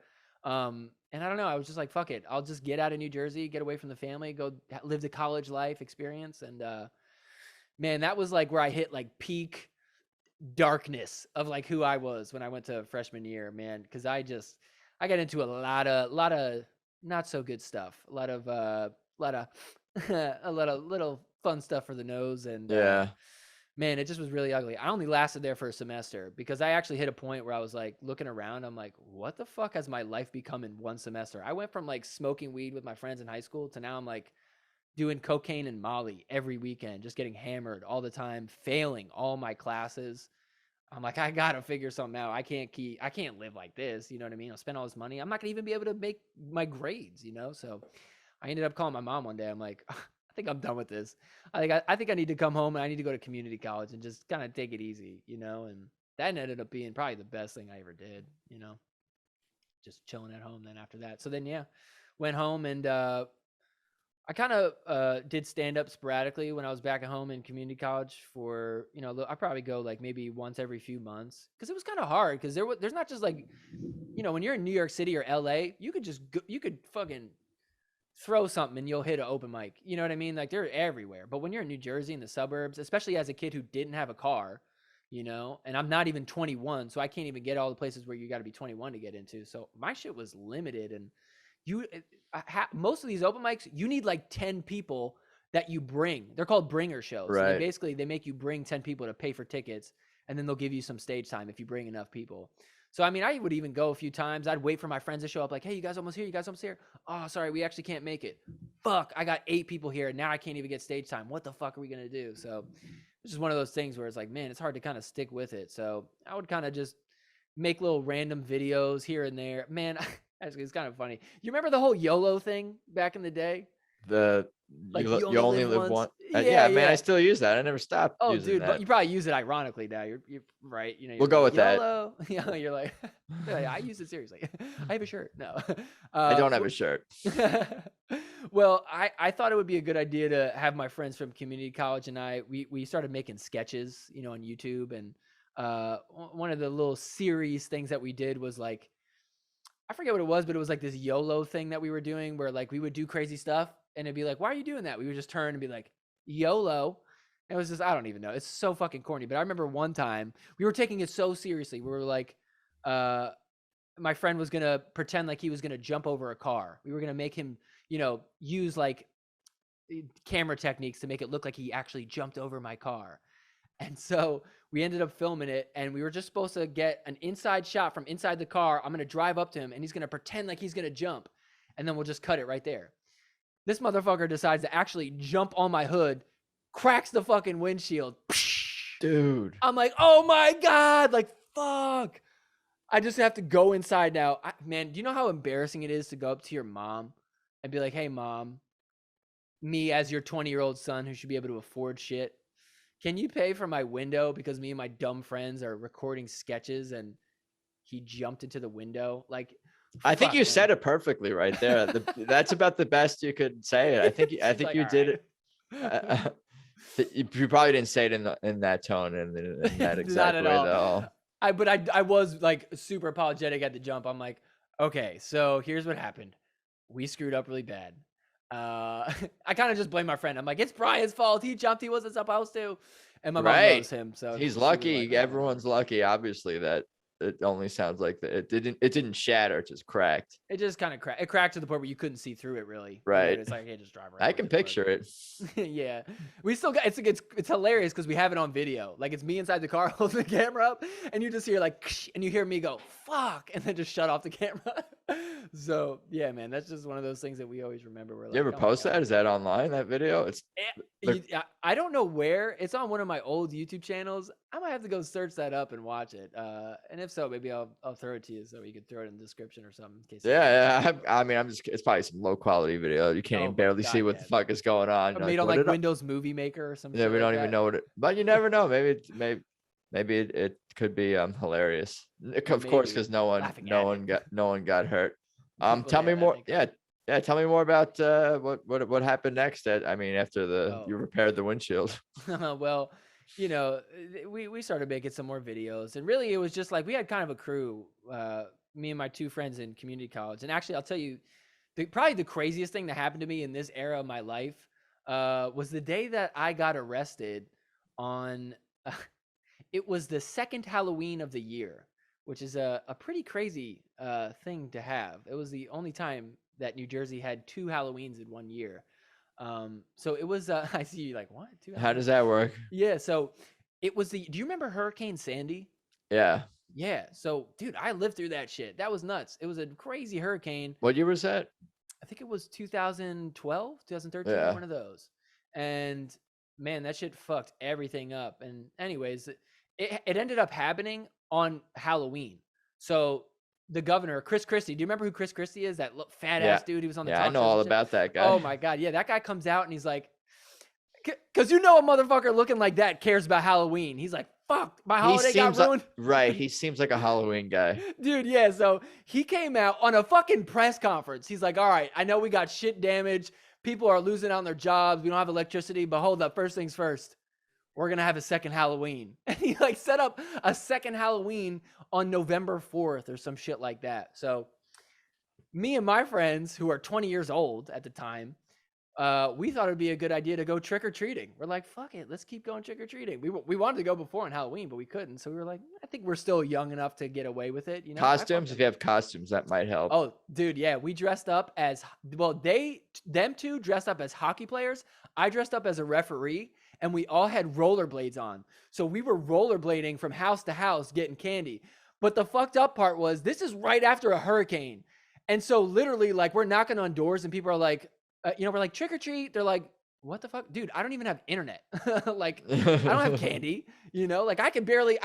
And I don't know, I was just like, fuck it. I'll just get out of New Jersey, get away from the family, go live the college life experience. And man, that was like where I hit like peak darkness of like who I was when I went to freshman year, man. Cause I got into a lot of not so good stuff, a lot of a lot of little fun stuff for the nose. And Yeah. man, it just was really ugly. I only lasted there for a semester because I actually hit a point where I was like looking around. I'm like, what the fuck has my life become in one semester? I went from like smoking weed with my friends in high school to now I'm like doing cocaine and Molly every weekend, just getting hammered all the time, failing all my classes. I'm like, I gotta figure something out. I can't live like this. You know what I mean? I'll spend all this money. I'm not gonna even be able to make my grades, you know? So I ended up calling my mom one day. I'm like, I think I'm done with this. I think I need to come home and I need to go to community college and just kind of take it easy, you know? And that ended up being probably the best thing I ever did, you know? Just chilling at home then after that. So then, yeah, went home and I kind of did stand up sporadically when I was back at home in community college for, you know, I probably go like maybe once every few months because it was kind of hard because there's not just like, you know, when you're in New York City or LA, you could just go, you could fucking throw something and you'll hit an open mic. You know what I mean? Like they're everywhere. But when you're in New Jersey in the suburbs, especially as a kid who didn't have a car, you know, and I'm not even 21, so I can't even get all the places where you got to be 21 to get into. So my shit was limited and most of these open mics, you need like 10 people that you bring. They're called bringer shows. Right. So they make you bring 10 people to pay for tickets, and then they'll give you some stage time if you bring enough people. So, I mean, I would even go a few times. I'd wait for my friends to show up like, hey, you guys almost here? You guys almost here? Oh, sorry, we actually can't make it. Fuck, I got 8 people here. Now I can't even get stage time. What the fuck are we going to do? So it's just one of those things where it's like, man, it's hard to kind of stick with it. So I would kind of just make little random videos here and there. Man, actually, it's kind of funny. You remember the whole YOLO thing back in the day? Like You only live once. one. Yeah, Man, I yeah. still use that. I never stopped Oh, using dude, but that. you probably use it ironically now. You're right. You know, We'll you're go like, with that. YOLO. Yeah, you're like, I use it seriously. I have a shirt. No, I don't have a shirt. well, I thought it would be a good idea to have my friends from community college and we started making sketches, you know, on YouTube. And one of the little series things that we did was like, I forget what it was, but it was like this YOLO thing that we were doing where like we would do crazy stuff and it'd be like, why are you doing that? We would just turn and be like, YOLO. And it was just, I don't even know. It's so fucking corny. But I remember one time we were taking it so seriously. We were like, my friend was going to pretend like he was going to jump over a car. We were going to make him, you know, use like camera techniques to make it look like he actually jumped over my car. And so we ended up filming it and we were just supposed to get an inside shot from inside the car. I'm going to drive up to him and he's going to pretend like he's going to jump and then we'll just cut it right there. This motherfucker decides to actually jump on my hood, cracks the fucking windshield. Dude. I'm like, oh my God, like, fuck. I just have to go inside now. Man, do you know how embarrassing it is to go up to your mom and be like, hey, mom, me as your 20-year-old son who should be able to afford shit, can you pay for my window because me and my dumb friends are recording sketches and he jumped into the window? Like, I think you man. said it perfectly right there. That's about the best you could say it. I think like, you did it. You probably didn't say it in that tone and in that exact way though. I was like super apologetic at the jump. I'm like, okay, so here's what happened. We screwed up really bad. I kind of just blame my friend. I'm like, it's Brian's fault. He jumped. He wasn't supposed to. And my mom loves him. So he's lucky. like, oh. Everyone's lucky, obviously, that it only sounds like it didn't shatter, it just cracked. It just kind of cracked. It cracked to the point where you couldn't see through it really. Right. It's like, hey, just drive right. I can picture it. Yeah, we still got it's hilarious because we have it on video. Like it's me inside the car holding the camera up, and you just hear like, and you hear me go fuck, and then just shut off the camera. So yeah, man, that's just one of those things that we always remember. We're like, You ever post that? Is that online, that video? I don't know where. It's on one of my old YouTube channels. I might have to go search that up and watch it. And if so, maybe I'll throw it to you so you can throw it in the description or something. In case I mean, it's probably some low quality video. You can't even barely see what the fuck is going on. Made on like Windows Movie Maker or something. Yeah, we don't even know what it. But you never know. Maybe it could be hilarious. Of course, because no one got hurt. Tell me more. Yeah, tell me more about what happened next. After you repaired the windshield. Well, we started making some more videos, and really it was just like we had kind of a crew, me and my two friends in community college. And actually, I'll tell you, probably the craziest thing that happened to me in this era of my life was the day that I got arrested on. It was the second Halloween of the year, which is a pretty crazy thing to have. It was the only time that New Jersey had 2 Halloweens in one year. So it was, I see you like, what? How does that work? Yeah. So it was do you remember Hurricane Sandy? Yeah. Yeah. So dude, I lived through that shit. That was nuts. It was a crazy hurricane. What year was that? I think it was 2012, 2013, one of those. And man, that shit fucked everything up. And anyways, it ended up happening on Halloween. So the governor, Chris Christie. Do you remember who Chris Christie is? That fat ass dude. He was on the talk show. I know all about that guy. Oh my God. Yeah. That guy comes out and he's like, because a motherfucker looking like that cares about Halloween. He's like, fuck, my holiday got ruined. Right. He seems like a Halloween guy. Dude, yeah. So he came out on a fucking press conference. He's like, all right, I know we got shit damage. People are losing out on their jobs. We don't have electricity, but hold up. First things first. We're going to have a second Halloween. And he like set up a second Halloween on November 4th or some shit like that. So me and my friends who are 20 years old at the time, we thought it'd be a good idea to go trick-or-treating. We're like, fuck it. Let's keep going trick-or-treating. We wanted to go before on Halloween, but we couldn't. So we were like, I think we're still young enough to get away with it. Costumes, if you have costumes, that might help. Oh, dude, yeah. We dressed up as, them two dressed up as hockey players. I dressed up as a referee. And we all had rollerblades on. So we were rollerblading from house to house getting candy. But the fucked up part was this is right after a hurricane. And so literally like we're knocking on doors and people are like, we're like trick or treat. They're like, what the fuck? Dude, I don't even have internet. Like I don't have candy, like I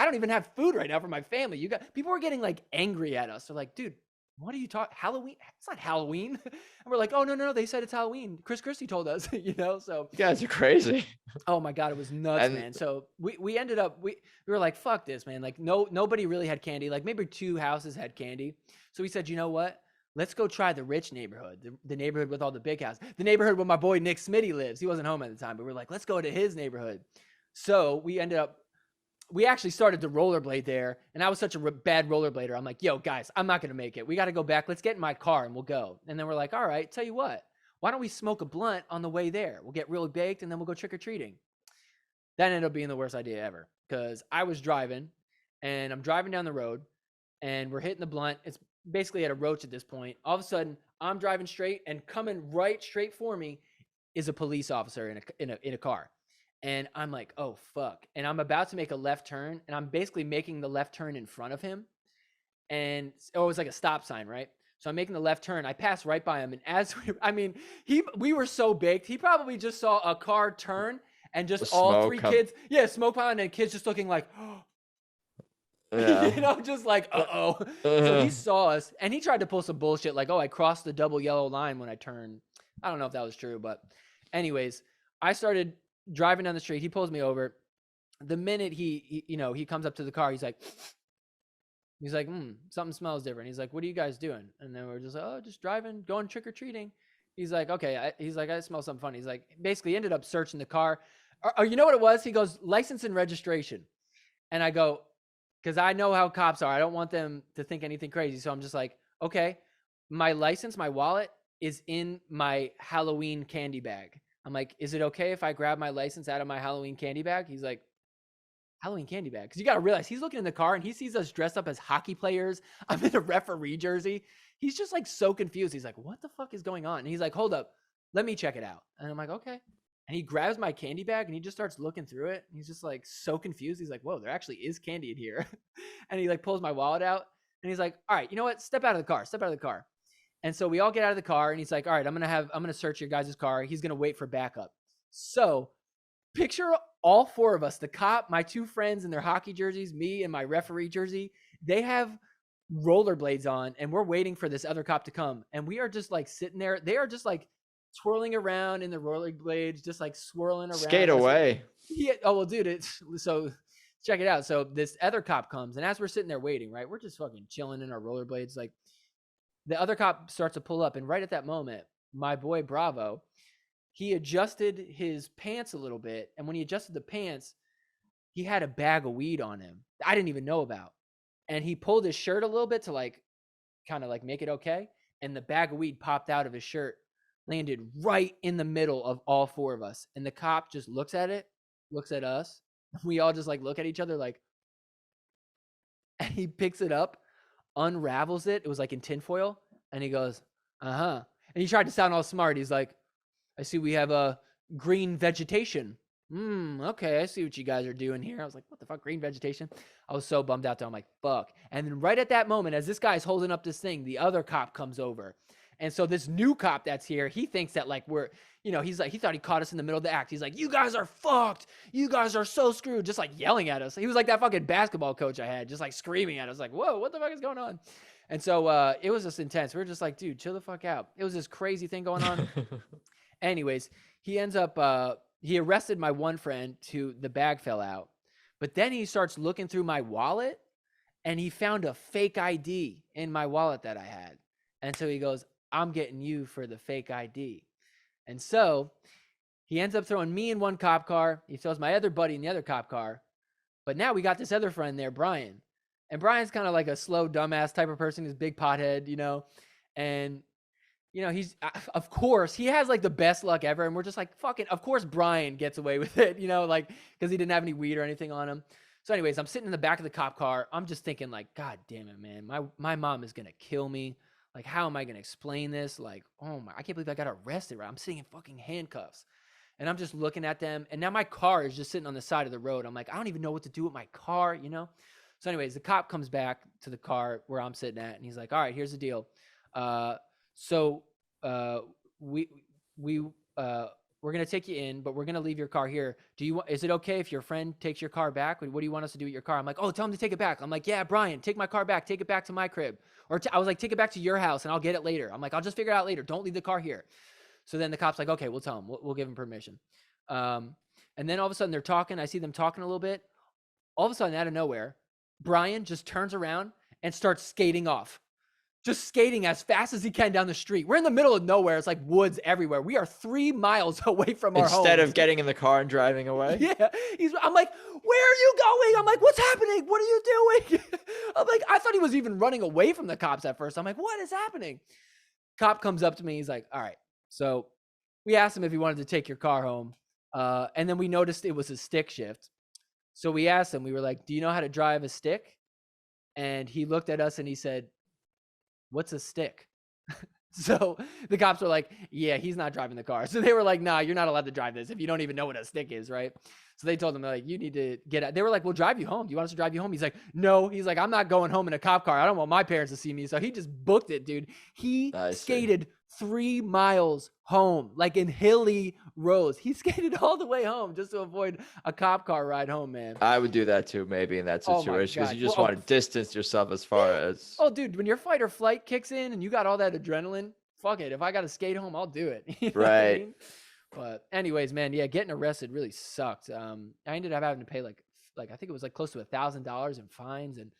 don't even have food right now for my family. People were getting like angry at us. They're like, dude, what are you talking? Halloween? It's not Halloween. And we're like, oh, no. They said it's Halloween. Chris Christie told us, so. You guys are crazy. Oh my God. It was nuts, man. So we ended up, we were like, fuck this, man. Like nobody really had candy. Like maybe 2 houses had candy. So we said, you know what? Let's go try the rich neighborhood, the neighborhood with all the big houses, the neighborhood where my boy Nick Smitty lives. He wasn't home at the time, but we're like, let's go to his neighborhood. So we actually started to rollerblade there, and I was such a bad rollerblader. I'm like, yo, guys, I'm not going to make it. We got to go back. Let's get in my car, and we'll go. And then we're like, all right, tell you what. Why don't we smoke a blunt on the way there? We'll get really baked, and then we'll go trick-or-treating. That ended up being the worst idea ever because I was driving, and I'm driving down the road, and we're hitting the blunt. It's basically at a roach at this point. All of a sudden, I'm driving straight, and coming right straight for me is a police officer in a car. And I'm like, oh, fuck. And I'm about to make a left turn. And I'm basically making the left turn in front of him. And it was like a stop sign, right? So I'm making the left turn. I pass right by him. And we were so baked. He probably just saw a car turn and just all 3 kids. Yeah, smoke piling and kids just looking like, yeah. Just like, uh-oh. So he saw us. And he tried to pull some bullshit like, oh, I crossed the double yellow line when I turned. I don't know if that was true. But anyways, I started driving down the street. He pulls me over. The minute he comes up to the car, he's like, something smells different. He's like, what are you guys doing? And then we're just like, oh, just driving, going trick-or-treating. He's like, okay. I smell something funny. He's like, basically ended up searching the car. You know what it was? He goes, license and registration. And I go, because I know how cops are. I don't want them to think anything crazy. So I'm just like, okay, my license, my wallet is in my Halloween candy bag. I'm like, is it okay if I grab my license out of my Halloween candy bag? He's like, Halloween candy bag. Because you got to realize he's looking in the car and he sees us dressed up as hockey players. I'm in a referee jersey. He's just like so confused. He's like, what the fuck is going on? And he's like, hold up, let me check it out. And I'm like, okay. And he grabs my candy bag and he just starts looking through it. And he's just like so confused. He's like, whoa, there actually is candy in here. And he like pulls my wallet out and he's like, all right, you know what? Step out of the car. Step out of the car. And so we all get out of the car and he's like, all right, I'm going to search your guys' car. He's going to wait for backup. So picture all four of us, the cop, my two friends in their hockey jerseys, me and my referee jersey. They have rollerblades on and we're waiting for this other cop to come. And we are just like sitting there. They are just like twirling around in the rollerblades, just like swirling around. Skate away. Yeah. Oh, well, dude, so check it out. So this other cop comes and as we're sitting there waiting, right, we're just fucking chilling in our rollerblades. Like the other cop starts to pull up. And right at that moment, my boy Bravo, he adjusted his pants a little bit. And when he adjusted the pants, he had a bag of weed on him I didn't even know about. And he pulled his shirt a little bit to like kind of like make it okay. And the bag of weed popped out of his shirt, landed right in the middle of all four of us. And the cop just looks at it, looks at us. We all just like look at each other like, and he picks it up, unravels it. It was like in tinfoil. And he goes, uh-huh. And he tried to sound all smart. He's like, I see we have a green vegetation. Okay, I see what you guys are doing here. I was like, what the fuck, green vegetation? I was so bummed out there. I'm like, fuck. And then right at that moment, as this guy's holding up this thing, the other cop comes over. And so this new cop that's here, he thinks that like we're, he's like, he thought he caught us in the middle of the act. He's like, you guys are fucked. You guys are so screwed. Just like yelling at us. He was like that fucking basketball coach I had, just like screaming at us like, whoa, what the fuck is going on? And so it was just intense. We were just like, dude, chill the fuck out. It was this crazy thing going on. Anyways, he ends up, he arrested my one friend who the bag fell out. But then he starts looking through my wallet and he found a fake ID in my wallet that I had. And so he goes, I'm getting you for the fake ID. And so he ends up throwing me in one cop car. He throws my other buddy in the other cop car. But now we got this other friend there, Brian. And Brian's kind of like a slow, dumbass type of person. He's a big pothead, and he's, of course, he has like the best luck ever. And we're just like, fucking, of course, Brian gets away with it, like, because he didn't have any weed or anything on him. So anyways, I'm sitting in the back of the cop car. I'm just thinking like, God damn it, man. My mom is going to kill me. Like, how am I going to explain this? Like, oh my, I can't believe I got arrested, right? I'm sitting in fucking handcuffs. And I'm just looking at them. And now my car is just sitting on the side of the road. I'm like, I don't even know what to do with my car, So anyways, the cop comes back to the car where I'm sitting at. And he's like, all right, here's the deal. So we're going to take you in, but we're going to leave your car here. Is it okay if your friend takes your car back? What do you want us to do with your car? I'm like, oh, tell him to take it back. I'm like, yeah, Brian, take my car back. Take it back to my crib. Or I was like, take it back to your house and I'll get it later. I'm like, I'll just figure it out later. Don't leave the car here. So then the cop's like, okay, we'll tell him. We'll give him permission. And then all of a sudden they're talking. I see them talking a little bit. All of a sudden, out of nowhere, Brian just turns around and starts skating off. Just skating as fast as he can down the street. We're in the middle of nowhere. It's like woods everywhere. We are 3 miles away from our home. Instead of getting in the car and driving away? Yeah. I'm like, where are you going? I'm like, what's happening? What are you doing? I'm like, I thought he was even running away from the cops at first. I'm like, what is happening? Cop comes up to me. He's like, all right. So we asked him if he wanted to take your car home. And then we noticed it was a stick shift. So we asked him, we were like, do you know how to drive a stick? And he looked at us and he said, what's a stick? So the cops were like, yeah, he's not driving the car. So they were like, nah, you're not allowed to drive this if you don't even know what a stick is, right? So they told him, like, you need to get out. They were like, we'll drive you home. Do you want us to drive you home? He's like, no. He's like, I'm not going home in a cop car. I don't want my parents to see me. So he just booked it, dude. He skated 3 miles home, like in hilly roads. He skated all the way home just to avoid a cop car ride home, man. I would do that too, maybe in that situation, because you just want to distance yourself as far as. Oh, dude, when your fight or flight kicks in and you got all that adrenaline, fuck it. If I got to skate home, I'll do it. You know right. What I mean? But anyways, man, yeah, getting arrested really sucked. I ended up having to pay like I think it was like close to $1,000 in fines. And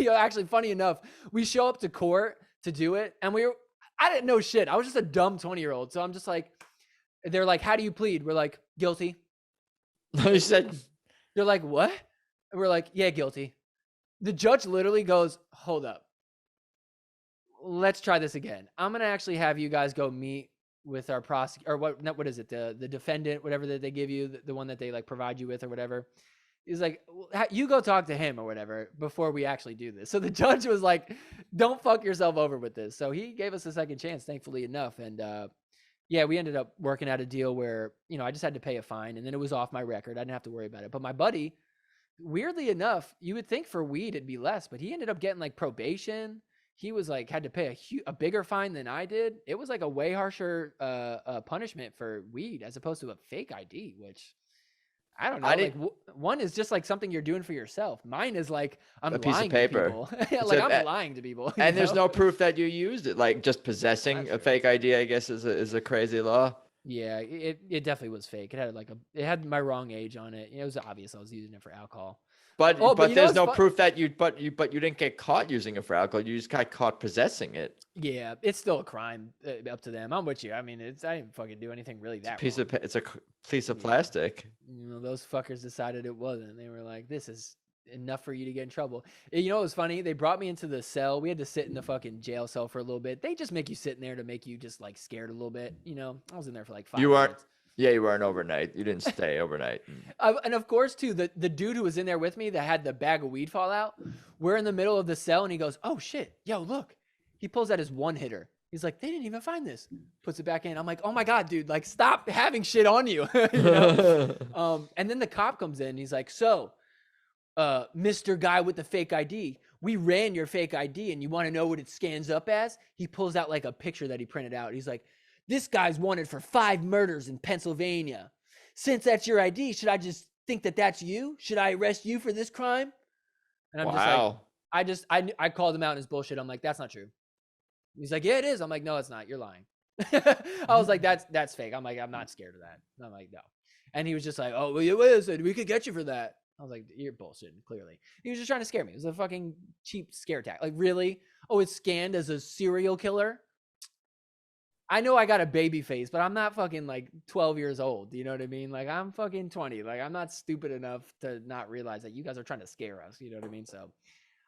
actually, funny enough, we show up to court to do it, and I didn't know shit. I was just a dumb 20-year-old. So I'm just like, they're like, how do you plead? We're like, guilty. You said. They're like, what? And we're like, yeah, guilty. The judge literally goes, hold up. Let's try this again. I'm gonna actually have you guys go meet with our prosecutor, or what is it? The defendant, whatever that they give you, the one that they like provide you with or whatever. He's like, you go talk to him or whatever before we actually do this. So the judge was like, don't fuck yourself over with this. So he gave us a second chance, thankfully enough. And yeah, we ended up working out a deal where, I just had to pay a fine and then it was off my record. I didn't have to worry about it. But my buddy, weirdly enough, you would think for weed it'd be less, but he ended up getting like probation. He was like, had to pay a bigger fine than I did. It was like a way harsher punishment for weed as opposed to a fake ID, which I don't know. Like one is just like something you're doing for yourself. Mine is like I'm a piece lying of paper. to people. Like I'm lying to people. And there's no proof that you used it. Like just possessing a fake ID, I guess, is a crazy law. Yeah, it definitely was fake. It had it had my wrong age on it. It was obvious I was using it for alcohol. But there's no proof that you didn't get caught using it for alcohol. You just got caught possessing it. Yeah, it's still a crime up to them. I'm with you. I mean, I didn't fucking do anything really that. It's a piece of plastic. Those fuckers decided it wasn't. They were like, "This is enough for you to get in trouble." It was funny. They brought me into the cell. We had to sit in the fucking jail cell for a little bit. They just make you sit in there to make you just like scared a little bit. I was in there for like 5 minutes. Yeah, you weren't overnight. You didn't stay overnight. And of course, too, the dude who was in there with me that had the bag of weed fall out, we're in the middle of the cell and he goes, "Oh shit, yo, look." He pulls out his one hitter. He's like, "They didn't even find this." Puts it back in. I'm like, "Oh my God, dude, like stop having shit on you." And then the cop comes in. He's like, "So, Mr. Guy with the fake ID, we ran your fake ID and you want to know what it scans up as?" He pulls out like a picture that he printed out. He's like, "This guy's wanted for 5 murders in Pennsylvania. Since that's your ID, should I just think that that's you? Should I arrest you for this crime?" And I'm just like, I called him out in his bullshit. I'm like, "That's not true." He's like, "Yeah, it is." I'm like, "No, it's not. You're lying." I was like, that's fake. I'm like, "I'm not scared of that." I'm like, "No." And he was just like, "Oh, well, wait a second. We could get you for that." I was like, "You're bullshitting, clearly." He was just trying to scare me. It was a fucking cheap scare tactic. Like, really? Oh, it's scanned as a serial killer? I know I got a baby face, but I'm not fucking like 12 years old. You know what I mean? Like, I'm fucking 20. Like, I'm not stupid enough to not realize that you guys are trying to scare us. You know what I mean? So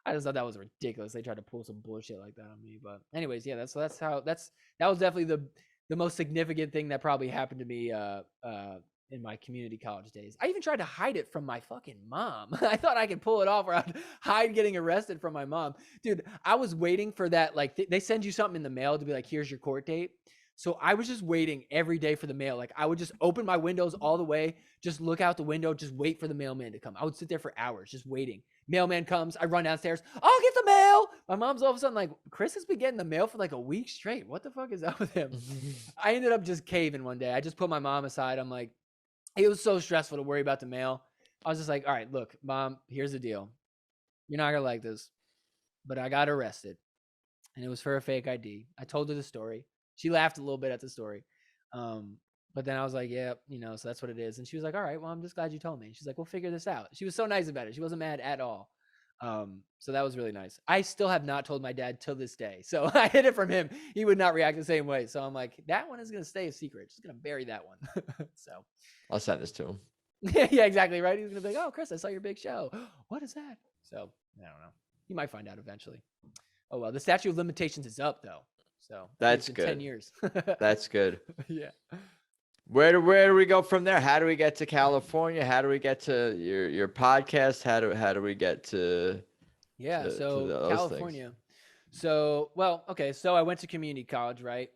I just thought that was ridiculous. They tried to pull some bullshit like that on me. But anyways, yeah, that was definitely the most significant thing that probably happened to me in my community college days. I even tried to hide it from my fucking mom. I thought I could pull it off, or I'd hide getting arrested from my mom. Dude, I was waiting for that. Like they send you something in the mail to be like, "Here's your court date." So I was just waiting every day for the mail. Like I would just open my windows all the way, just look out the window, just wait for the mailman to come. I would sit there for hours just waiting. Mailman comes, I run downstairs. "I'll get the mail." My mom's all of a sudden like, "Chris has been getting the mail for like a week straight. What the fuck is up with him?" I ended up just caving one day. I just put my mom aside. I'm like, it was so stressful to worry about the mail. I was just like, "All right, look, Mom, here's the deal. You're not gonna like this, but I got arrested and it was for a fake ID." I told her the story. She laughed a little bit at the story. But then I was like, "Yeah, so that's what it is." And she was like, "All right, well, I'm just glad you told me." She's like, "We'll figure this out." She was so nice about it. She wasn't mad at all. So that was really nice. I still have not told my dad till this day. So I hid it from him. He would not react the same way. So I'm like, that one is going to stay a secret. Just going to bury that one. So I'll send this to him. Yeah, exactly. Right. He's going to be like, "Oh, Chris, I saw your big show. What is that?" So I don't know. He might find out eventually. Oh, well, the statute of limitations is up though. So that's good. 10 years. That's good. Yeah. Where do we go from there? How do we get to California? How do we get to your podcast? How do we get to so California. Things? So okay. So I went to community college, right?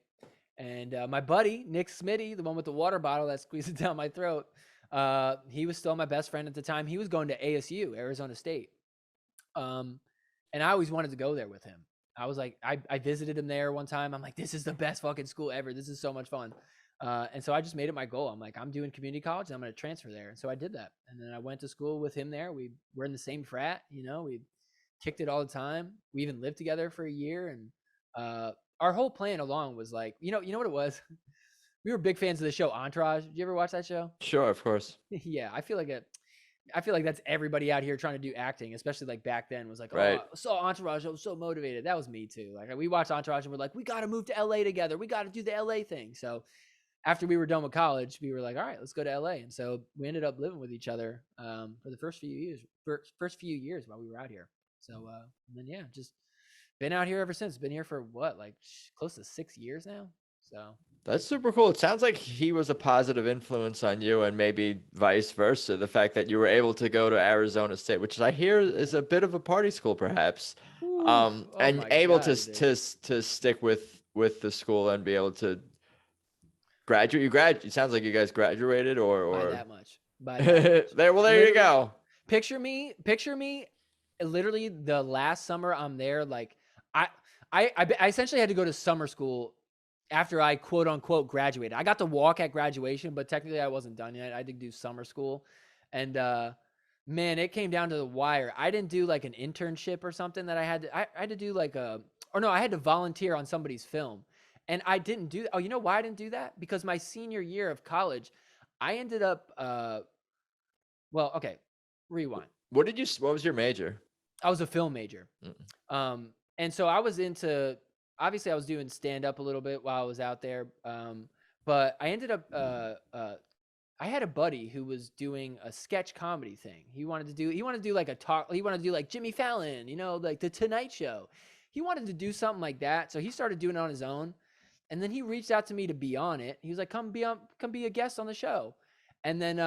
And my buddy Nick Smitty, the one with the water bottle that squeezed it down my throat, he was still my best friend at the time. He was going to ASU, Arizona State, and I always wanted to go there with him. I was like, I visited him there one time. I'm like, "This is the best fucking school ever. This is so much fun." And so I just made it my goal. I'm like, I'm doing community college and I'm going to transfer there. And so I did that. And then I went to school with him there. We were in the same frat, we kicked it all the time. We even lived together for a year. And our whole plan along was like, you know what it was? We were big fans of the show Entourage. Did you ever watch that show? Sure, of course. Yeah, I feel like that's everybody out here trying to do acting, especially like back then, was like, right. "Oh, I saw Entourage. I was so motivated." That was me too. Like we watched Entourage and we're like, "We got to move to LA together. We got to do the LA thing." So after we were done with college, we were like, "All right, let's go to LA." And so we ended up living with each other for the first few years while we were out here. So and then just been out here ever since. Been here for what, like close to 6 years now. So That's super cool. It sounds like he was a positive influence on you, and maybe vice versa. The fact that you were able to go to Arizona State, which I hear is a bit of a party school, perhaps, Ooh, oh and my able God, it is. to stick with the school and be able to graduate. You grad. It sounds like you guys graduated, By or that much. By that much. there. Well, there you Literally, go. picture me literally the last summer I'm there, like I I essentially had to go to summer school after I quote unquote graduated. I got to walk at graduation, but technically I wasn't done yet. I had to do summer school. And man, it came down to the wire. I didn't do like an internship or something that I had to do like a or no, I had to volunteer on somebody's film. And I didn't do oh, you know why I didn't do that? Because my senior year of college, I ended up well, okay, rewind. What was your major? I was a film major. Mm. And so I was into obviously I was doing stand up a little bit while I was out there. But I ended up I had a buddy who was doing a sketch comedy thing. He wanted to do like a talk, he wanted to do like Jimmy Fallon, you know, like the Tonight Show. He wanted to do something like that. So he started doing it on his own. And then he reached out to me to be on it. He was like, come be a guest on the show. And then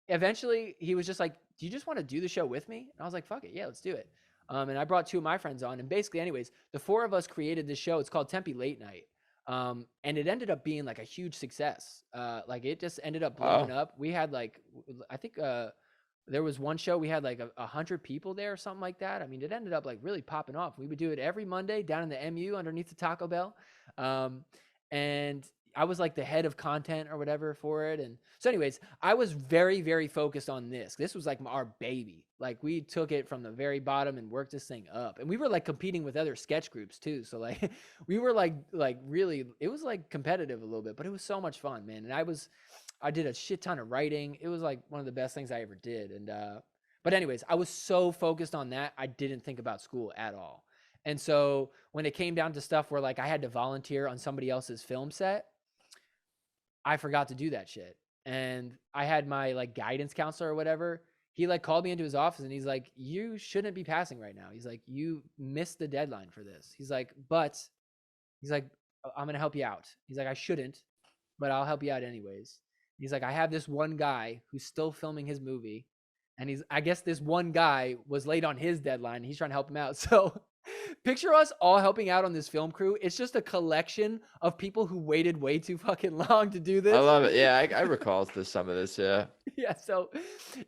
eventually he was just like, do you just want to do the show with me? And I was like, fuck it. Yeah, let's do it. And I brought two of my friends on. And basically, anyways, the four of us created this show. It's called Tempe Late Night. And it ended up being like a huge success. Like it just ended up blowing up. We had like, I think there was one show we had like 100 people there or something like that. I mean, it ended up like really popping off. We would do it every Monday down in the MU underneath the Taco Bell. And I was like the head of content or whatever for it. And so anyways, I was very, very focused on this. This was like our baby. Like we took it from the very bottom and worked this thing up. And we were like competing with other sketch groups too. So like we were like really, it was like competitive a little bit, but it was so much fun, man. And I did a shit ton of writing. It was like one of the best things I ever did. And but anyways, I was so focused on that, I didn't think about school at all. And so when it came down to stuff where like I had to volunteer on somebody else's film set, I forgot to do that shit. And I had my like guidance counselor or whatever. He like called me into his office and he's like, you shouldn't be passing right now. He's like, you missed the deadline for this. He's like, I'm going to help you out. He's like, I shouldn't, but I'll help you out anyways. He's like, I have this one guy who's still filming his movie. And I guess this one guy was late on his deadline. He's trying to help him out. So picture us all helping out on this film crew. It's just a collection of people who waited way too fucking long to do this. I love it. Yeah, I recall some of this. Yeah. Yeah, so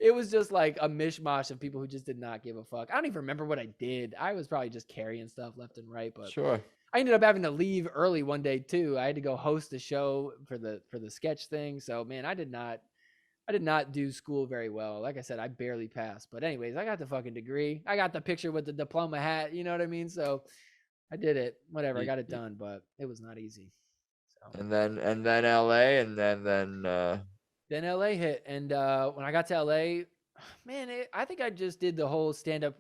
it was just like a mishmash of people who just did not give a fuck. I don't even remember what I did. I was probably just carrying stuff left and right, but Sure. I ended up having to leave early one day too. I had to go host a show for the sketch thing. So man, I did not do school very well. Like I said, I barely passed. But anyways, I got the fucking degree. I got the picture with the diploma hat. You know what I mean? So I did it. Whatever. I got it done, but it was not easy. So And then LA, and then LA hit, and when I got to LA, man, I think I just did the whole stand up.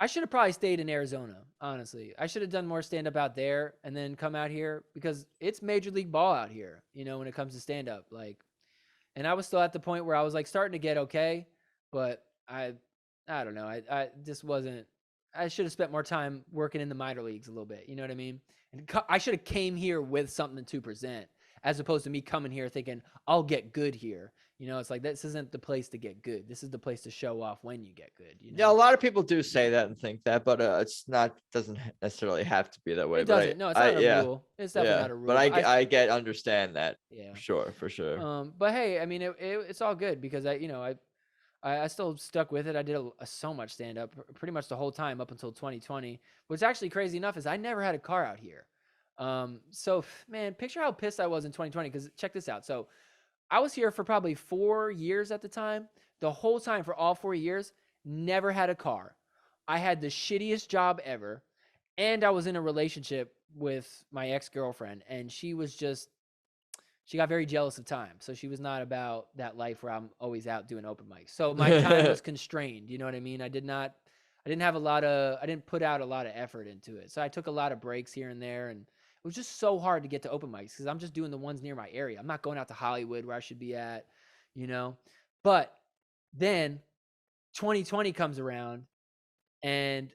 I should have probably stayed in Arizona. Honestly, I should have done more stand up out there and then come out here because it's major league ball out here. You know, when it comes to stand up, like. And I was still at the point where I was like starting to get okay, but I don't know. I just wasn't. I should have spent more time working in the minor leagues a little bit. You know what I mean? And I should have came here with something to present, as opposed to me coming here thinking I'll get good here. You know, it's like this isn't the place to get good. This is the place to show off when you get good. You know? Yeah, a lot of people do say that and think that, but it's not. Doesn't necessarily have to be that way. It doesn't. No, it's not a rule. It's definitely not a rule. But I understand that. Yeah, for sure. But hey, I mean, it's all good because I still stuck with it. I did so much stand up pretty much the whole time up until 2020. What's actually crazy enough is I never had a car out here. So man, picture how pissed I was in 2020. Because check this out. So I was here for probably 4 years at the time. The whole time for all 4 years, never had a car. I had the shittiest job ever. And I was in a relationship with my ex-girlfriend. And she got very jealous of time. So she was not about that life where I'm always out doing open mics. So my time was constrained. You know what I mean? I didn't put out a lot of effort into it. So I took a lot of breaks here and there. And it was just so hard to get to open mics because I'm just doing the ones near my area. I'm not going out to Hollywood where I should be at, you know? But then 2020 comes around, and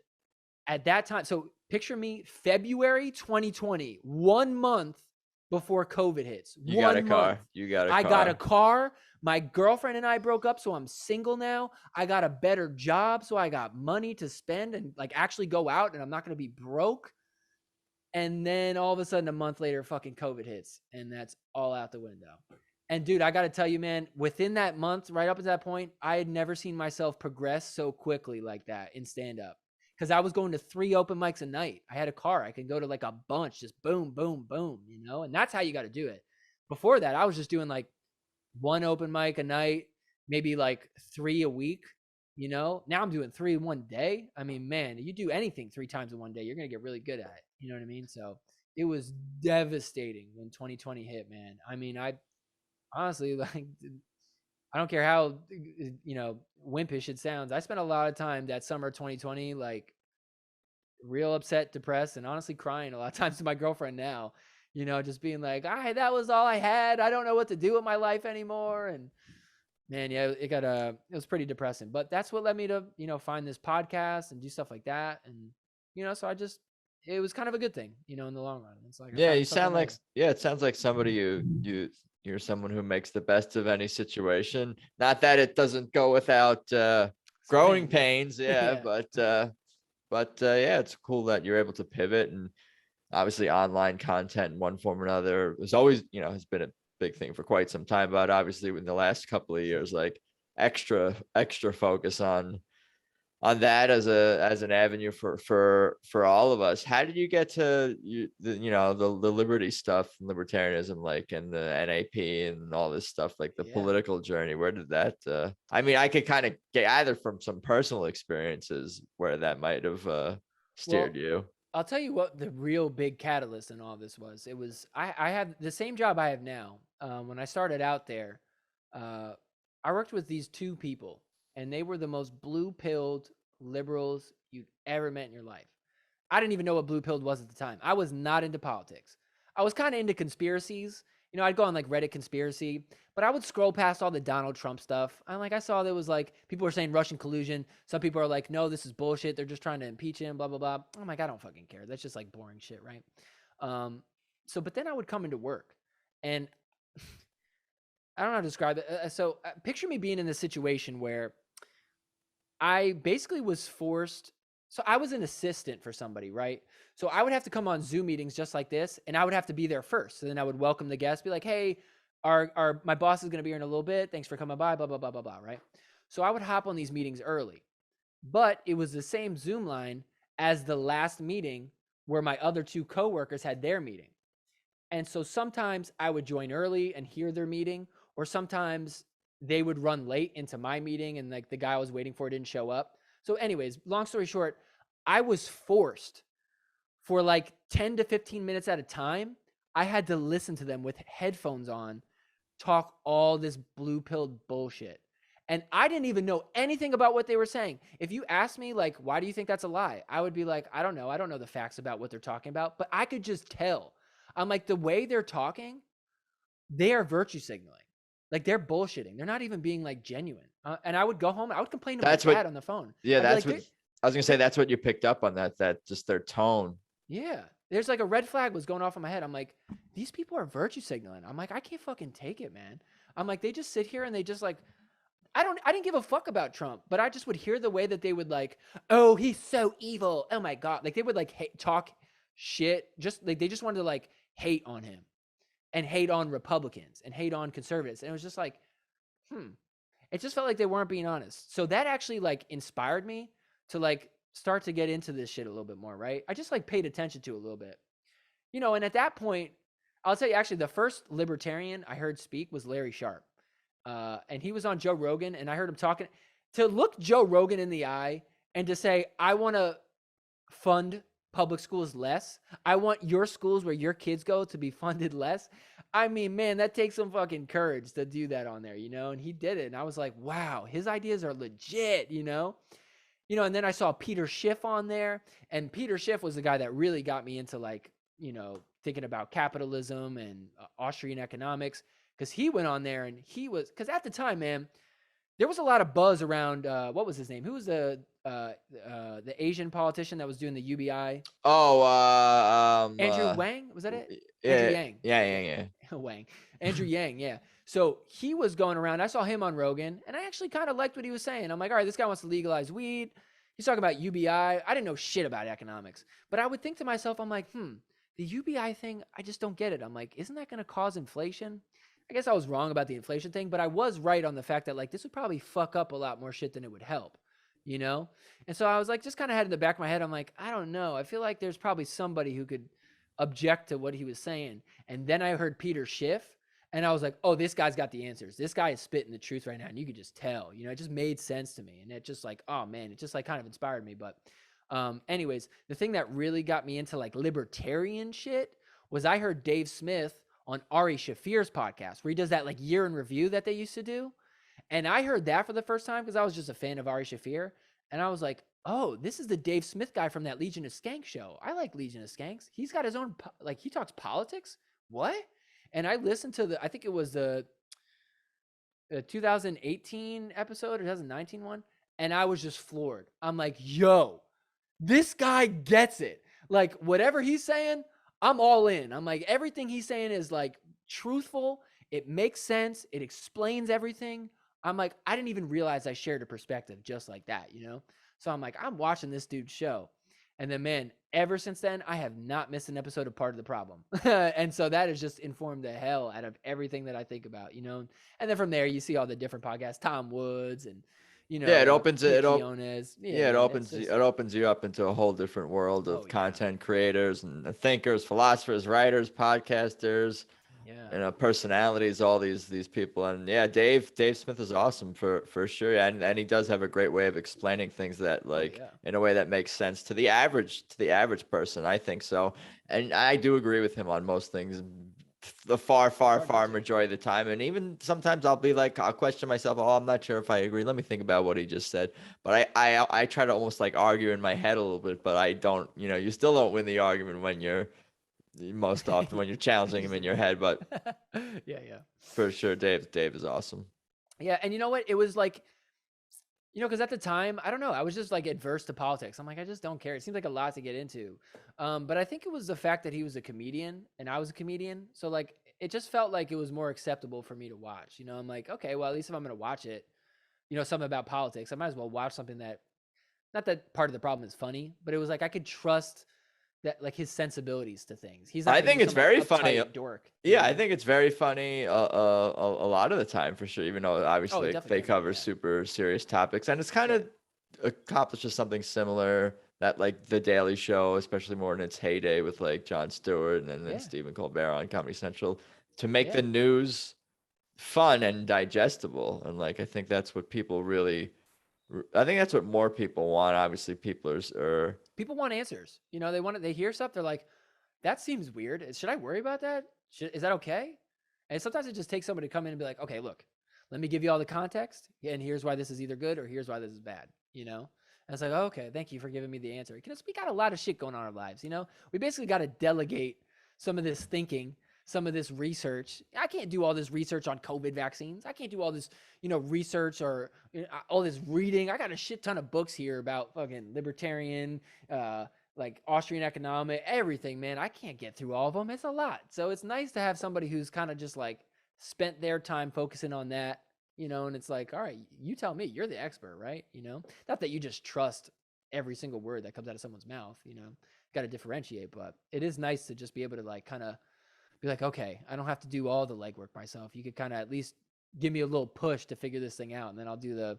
at that time, so picture me, February 2020, 1 month before COVID hits. You got a 1 month. car. You got a I got a car. car. My girlfriend and I broke up, so I'm single now. I got a better job, so I got money to spend and like actually go out, and I'm not going to be broke. And then all of a sudden, a month later, fucking COVID hits, and that's all out the window. And dude, I got to tell you, man, within that month, right up to that point, I had never seen myself progress so quickly like that in stand up. Because I was going to 3 open mics a night. I had a car. I could go to like a bunch, just boom, boom, boom, you know? And that's how you got to do it. Before that, I was just doing like 1 open mic a night, maybe like 3 a week, you know? Now I'm doing 3 in one day. I mean, man, you do anything 3 times in one day, you're going to get really good at it. You know what I mean? So it was devastating when 2020 hit, man. I mean, I honestly, like, I don't care how, you know, wimpish it sounds. I spent a lot of time that summer 2020, like real upset, depressed, and honestly crying a lot of times to my girlfriend now, you know, just being like, that was all I had. I don't know what to do with my life anymore. And man, yeah, it was pretty depressing, but that's what led me to, you know, find this podcast and do stuff like that. And, you know, so it was kind of a good thing, you know, in the long run. It's like, Yeah, you sound like, yeah, it sounds like somebody you're someone who makes the best of any situation. Not that it doesn't go without growing pains, yeah, but yeah, it's cool that you're able to pivot. And obviously online content in one form or another was always, you know, has been a big thing for quite some time, but obviously in the last couple of years, like extra focus on that as an avenue for all of us. How did you get to the liberty stuff, libertarianism, like, and the NAP and all this stuff, like the political journey? Where did that I mean, I could kind of get either from some personal experiences where that might have steered you. I'll tell you what the real big catalyst in all this was. It was I had the same job I have now. When I started out there, I worked with these 2 people, and they were the most blue-pilled liberals you'd ever met in your life. I didn't even know what blue-pilled was at the time. I was not into politics. I was kind of into conspiracies. You know, I'd go on like Reddit conspiracy, but I would scroll past all the Donald Trump stuff. I saw there was like people were saying Russian collusion. Some people are like, no, this is bullshit. They're just trying to impeach him, blah, blah, blah. I'm like, I don't fucking care. That's just like boring shit, right? But then I would come into work, and I don't know how to describe it. So picture me being in a situation where I basically was forced. So I was an assistant for somebody, right? So I would have to come on Zoom meetings just like this, and I would have to be there first. So then I would welcome the guest, be like, hey, my boss is going to be here in a little bit. Thanks for coming by, blah, blah, blah, blah, blah, right? So I would hop on these meetings early, but it was the same Zoom line as the last meeting where my other 2 coworkers had their meeting. And so sometimes I would join early and hear their meeting, or sometimes they would run late into my meeting and like the guy I was waiting for didn't show up. So anyways, long story short, I was forced for like 10 to 15 minutes at a time. I had to listen to them with headphones on, talk all this blue-pilled bullshit. And I didn't even know anything about what they were saying. If you asked me, like, why do you think that's a lie? I would be like, I don't know. I don't know the facts about what they're talking about, but I could just tell. I'm like, the way they're talking, they are virtue signaling. Like, they're bullshitting. They're not even being like genuine. And I would go home. I would complain to my dad on the phone. Yeah, that's what I was gonna say. That's what you picked up on, that just their tone. Yeah, there's like a red flag was going off in my head. I'm like, these people are virtue signaling. I'm like, I can't fucking take it, man. I'm like, they just sit here and they just like, I didn't give a fuck about Trump, but I just would hear the way that they would like, oh, he's so evil. Oh my God. Like they would like talk shit. Just like, they just wanted to like hate on him and hate on Republicans and hate on conservatives. And it was just like, it just felt like they weren't being honest. So that actually like inspired me to like start to get into this shit a little bit more, right? I just like paid attention to it a little bit, you know, and at that point, I'll tell you, actually, the first libertarian I heard speak was Larry Sharp. And he was on Joe Rogan, and I heard him talking. To look Joe Rogan in the eye and to say, I want to fund public schools less. I want your schools where your kids go to be funded less. I mean, man, that takes some fucking courage to do that on there, you know? And he did it. And I was like, wow, his ideas are legit, you know? You know, and then I saw Peter Schiff on there. And Peter Schiff was the guy that really got me into like, you know, thinking about capitalism and Austrian economics. Because he went on there and because at the time, man, there was a lot of buzz around, what was his name? Who was the Asian politician that was doing the UBI? Oh, Andrew Wang? Was that it? Andrew Yeah, Yang. yeah. Wang. Andrew Yang, yeah. So he was going around. I saw him on Rogan, and I actually kind of liked what he was saying. I'm like, all right, this guy wants to legalize weed. He's talking about UBI. I didn't know shit about economics, but I would think to myself, I'm like, the UBI thing, I just don't get it. I'm like, isn't that going to cause inflation? I guess I was wrong about the inflation thing, but I was right on the fact that like this would probably fuck up a lot more shit than it would help, you know? And so I was like, just kind of had in the back of my head, I'm like, I don't know. I feel like there's probably somebody who could object to what he was saying. And then I heard Peter Schiff, and I was like, oh, this guy's got the answers. This guy is spitting the truth right now. And you could just tell, it just made sense to me. And it just like, oh man, it just like kind of inspired me. But anyways, the thing that really got me into like libertarian shit was I heard Dave Smith on Ari Shafir's podcast where he does that like year in review that they used to do. And I heard that for the first time because I was just a fan of Ari Shafir. And I was like, oh, this is the Dave Smith guy from that Legion of Skanks show. I like Legion of Skanks. He's got his own, like he talks politics. What? And I listened to I think it was the 2018 episode or 2019 one. And I was just floored. I'm like, yo, this guy gets it. Like whatever he's saying, I'm all in. I'm like, everything he's saying is like truthful. It makes sense. It explains everything. I'm like, I didn't even realize I shared a perspective just like that, So I'm like, I'm watching this dude's show. And then, man, ever since then, I have not missed an episode of Part of the Problem. And so that has just informed the hell out of everything that I think about, And then from there, you see all the different podcasts, Tom Woods and, Yeah, it opens Nick it. Quiones. Yeah, it opens you up into a whole different world of content creators and thinkers, philosophers, writers, podcasters, personalities, all these people. And yeah, Dave Smith is awesome for sure. And he does have a great way of explaining things that in a way that makes sense to the average person. I think so. And I do agree with him on most things. The far majority of the time. And even sometimes I'll be like, I'll question myself. Oh, I'm not sure if I agree. Let me think about what he just said. But I try to almost like argue in my head a little bit, but I don't, you still don't win the argument when you're most often when you're challenging him in your head. But yeah, for sure. Dave is awesome. Yeah. And you know what? It was like, because at the time, I don't know, I was just like adverse to politics. I'm like, I just don't care. It seems like a lot to get into. But I think it was the fact that he was a comedian and I was a comedian. So like, it just felt like it was more acceptable for me to watch. I'm like, okay, well, at least if I'm going to watch it, something about politics, I might as well watch something that, not that Part of the Problem is funny, but it was like, I could trust that like his sensibilities to things. He's not I think it's very funny. Dork. Yeah, I think it's very funny a lot of the time for sure, even though obviously they cover super serious topics. And it's kind of accomplishes something similar that like The Daily Show, especially more in its heyday with like Jon Stewart and then Stephen Colbert on Comedy Central, to make the news fun and digestible. And like I think that's what people really that's what more people want. Obviously, people want answers. They hear stuff. They're like, that seems weird. Should I worry about that? Is that okay? And sometimes it just takes somebody to come in and be like, okay, look, let me give you all the context. And here's why this is either good or here's why this is bad. And it's like, okay, thank you for giving me the answer. Because we got a lot of shit going on in our lives. We basically got to delegate some of this thinking, some of this research. I can't do all this research on COVID vaccines. I can't do all this, research or all this reading. I got a shit ton of books here about fucking libertarian, like Austrian economic, everything, man. I can't get through all of them. It's a lot. So it's nice to have somebody who's kind of just like spent their time focusing on that, and it's like, all right, you tell me, you're the expert, right? Not that you just trust every single word that comes out of someone's mouth, got to differentiate, but it is nice to just be able to like kind of be like, okay, I don't have to do all the legwork myself. You could kind of at least give me a little push to figure this thing out. And then I'll do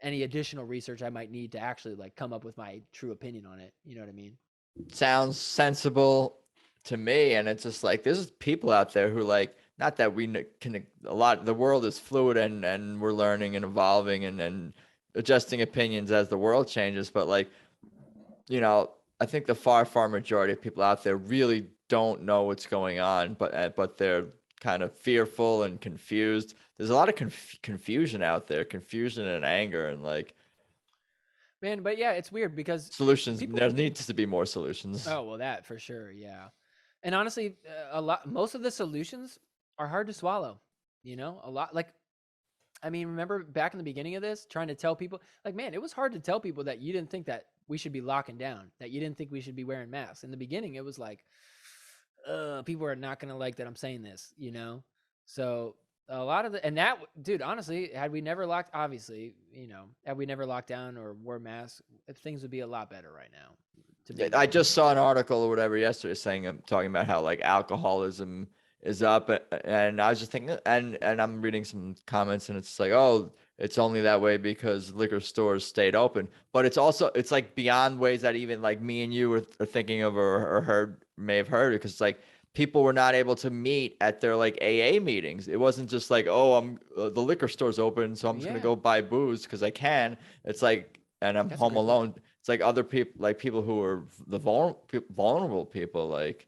any additional research I might need to actually like come up with my true opinion on it. You know what I mean? Sounds sensible to me. And it's just like, there's people out there who like, not that we can, the world is fluid and we're learning and evolving and adjusting opinions as the world changes. But like, I think the far majority of people out there really don't know what's going on, but they're kind of fearful and confused. There's a lot of confusion out there, confusion and anger, and like, man. But yeah, it's weird because solutions. There needs to be more solutions. Oh well, that for sure, yeah. And honestly, most of the solutions are hard to swallow. A lot like. I mean, remember back in the beginning of this, trying to tell people, like, man, it was hard to tell people that you didn't think that we should be locking down, that you didn't think we should be wearing masks. In the beginning, it was like, people are not gonna like that I'm saying this, you know. So a lot of the and that dude, honestly, had we never locked, obviously, you know, had we never locked down or wore masks, things would be a lot better right now. To be I honest. just saw an article or whatever yesterday saying talking about how like alcoholism is up, and I was just thinking, and I'm reading some comments, and it's like, oh, it's only that way because liquor stores stayed open, but it's like beyond ways that even like me and you are thinking of or may have heard, because like people were not able to meet at their like AA meetings. It wasn't just like, oh, I'm the liquor store's open, so I'm just gonna Yeah, go buy booze because I can. It's like, and I'm that's a home great point. alone. It's like other people, like people who are the vulnerable people, like,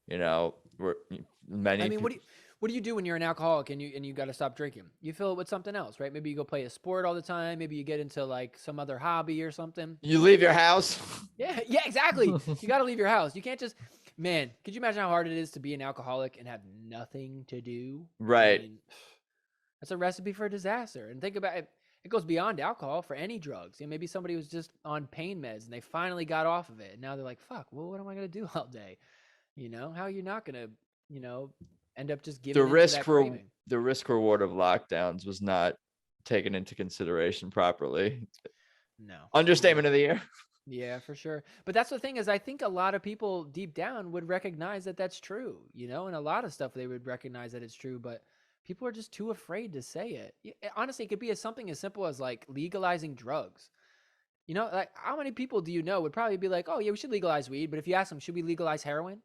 you know, were I many mean, people. what do you do when you're an alcoholic and you got to stop drinking? You fill it with something else, right? Maybe you go play a sport all the time. Maybe you get into like some other hobby or something. You leave your house. Yeah, yeah, exactly. You got to leave your house. You can't just, man. Could you imagine how hard it is to be an alcoholic and have nothing to do? I Right. mean, that's a recipe for disaster. And think about it. It goes beyond alcohol for any drugs. You know, maybe somebody was just on pain meds and they finally got off of it, and now they're like, "Fuck, well, what am I gonna do all day?" You know, how are you not gonna, you know, end up just The giving into risk that for craving? the risk reward of lockdowns was not taken into consideration properly. No, no. Understatement of the year. Yeah, for sure. But that's the thing is, I think a lot of people deep down would recognize that that's true, you know, and a lot of stuff they would recognize that it's true, but people are just too afraid to say it. Honestly, it could be something as simple as like legalizing drugs. You know, like how many people do you know would probably be like, "Oh yeah, we should legalize weed," but if you ask them, "Should we legalize heroin?"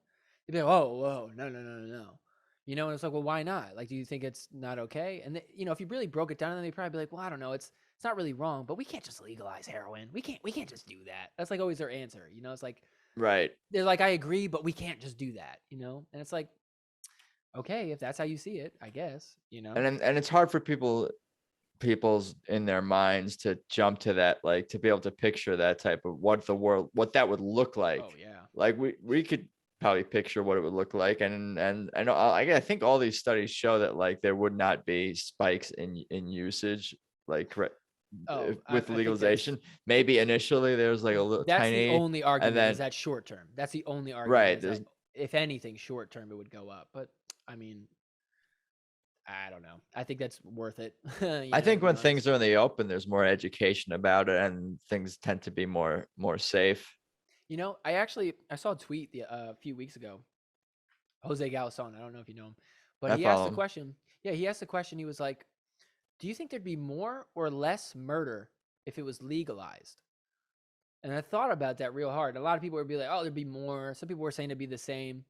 They'd be like, "Oh, whoa, no, no, no, no, no." You know, and it's like, well, why not? Like, do you think it's not okay? And you know, if you really broke it down, then they'd probably be like, "Well, I don't know, it's not really wrong, but we can't just legalize heroin. We can't just do that." That's like always their answer. You know, it's like Right. they're like, "I agree, but we can't just do that." You know, and it's like, okay, if that's how you see it, I guess. You know. And it's hard for people's in their minds to jump to that, like to be able to picture that type of what that would look like. Oh yeah. Like we could probably picture what it would look like, and I know I think all these studies show that like there would not be spikes in usage, like Oh, with I think that's legalization. Maybe initially there's like a little That's the tiny, only and argument is then that short term. That's the only argument right, is that there's if anything short term it would go up. But I mean, I don't know. I think that's worth it. You I know, to think be when honest. things are in the open, there's more education about it, and things tend to be more safe. You know, I saw a tweet a few weeks ago. Jose Galison, I don't know if you know him, but I he asked follow the 'em. question. Yeah, he asked the question. He was like, "Do you think there'd be more or less murder if it was legalized?" And I thought about that real hard. A lot of people would be like, "Oh, there'd be more." Some people were saying it'd be the same.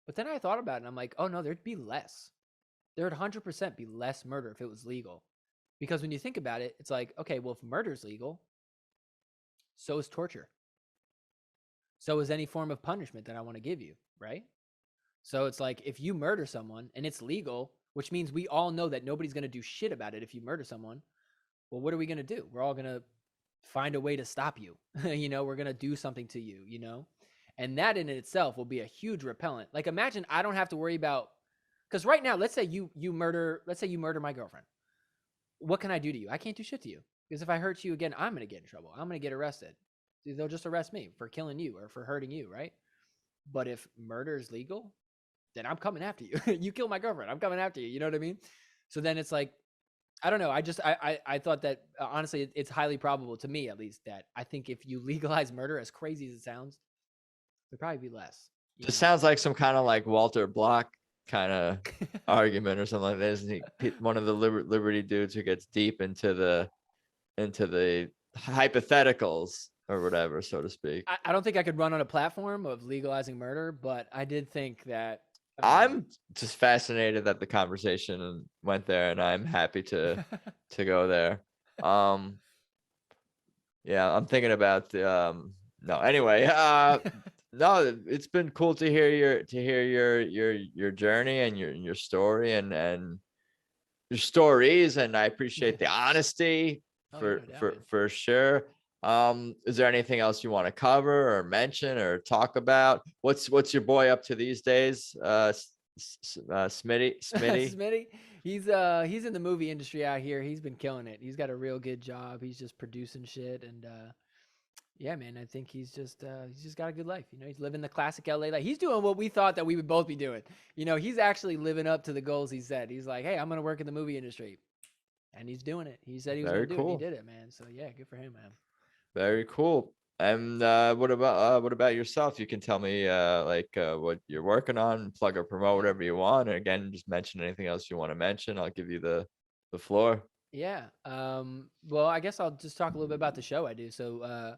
But then I thought about it and I'm like, "Oh no, there'd be less." There would 100% be less murder if it was legal. Because when you think about it, it's like, okay, well, if murder's legal, so is torture. So is any form of punishment that I want to give you, right? So it's like if you murder someone and it's legal, which means we all know that nobody's going to do shit about it if you murder someone. Well, what are we going to do? We're all going to find a way to stop you. You know, we're going to do something to you, you know? And that in itself will be a huge repellent. Like imagine I don't have to worry about because right now, let's say you murder my girlfriend. What can I do to you? I can't do shit to you. Because if I hurt you again, I'm going to get in trouble. I'm going to get arrested. They'll just arrest me for killing you or for hurting you, right? But if murder is legal, then I'm coming after you. You kill my girlfriend, I'm coming after you. You know what I mean? So then it's like, I don't know. I thought that honestly, it's highly probable to me at least that I think if you legalize murder, as crazy as it sounds, there'd probably be less. You This know? sounds like some kind of like Walter Block kind of argument or something like this. Isn't he one of the Liberty dudes who gets deep into the hypotheticals or whatever, so to speak. I don't think I could run on a platform of legalizing murder, but I did think that I'm just fascinated that the conversation went there, and I'm happy to go there. Um, yeah, I'm thinking about no, anyway, no, it's been cool to hear your journey and your story and your stories, and I appreciate the honesty Oh yeah, no doubt, man. for sure. Is there anything else you want to cover or mention or talk about? What's your boy up to these days? Smitty. Smitty, he's in the movie industry out here. He's been killing it. He's got a real good job. He's just producing shit and Yeah, man. I think he's just got a good life. You know, he's living the classic LA life. He's doing what we thought that we would both be doing. You know, he's actually living up to the goals he set. He's like, hey, I'm gonna work in the movie industry, and he's doing it. He said he was Very gonna do it, and he cool. did it, man. So yeah, good for him, man. Very cool. And what about yourself? You can tell me what you're working on, plug or promote whatever you want. And again, just mention anything else you want to mention. I'll give you the floor. Yeah. Well, I guess I'll just talk a little bit about the show I do. So,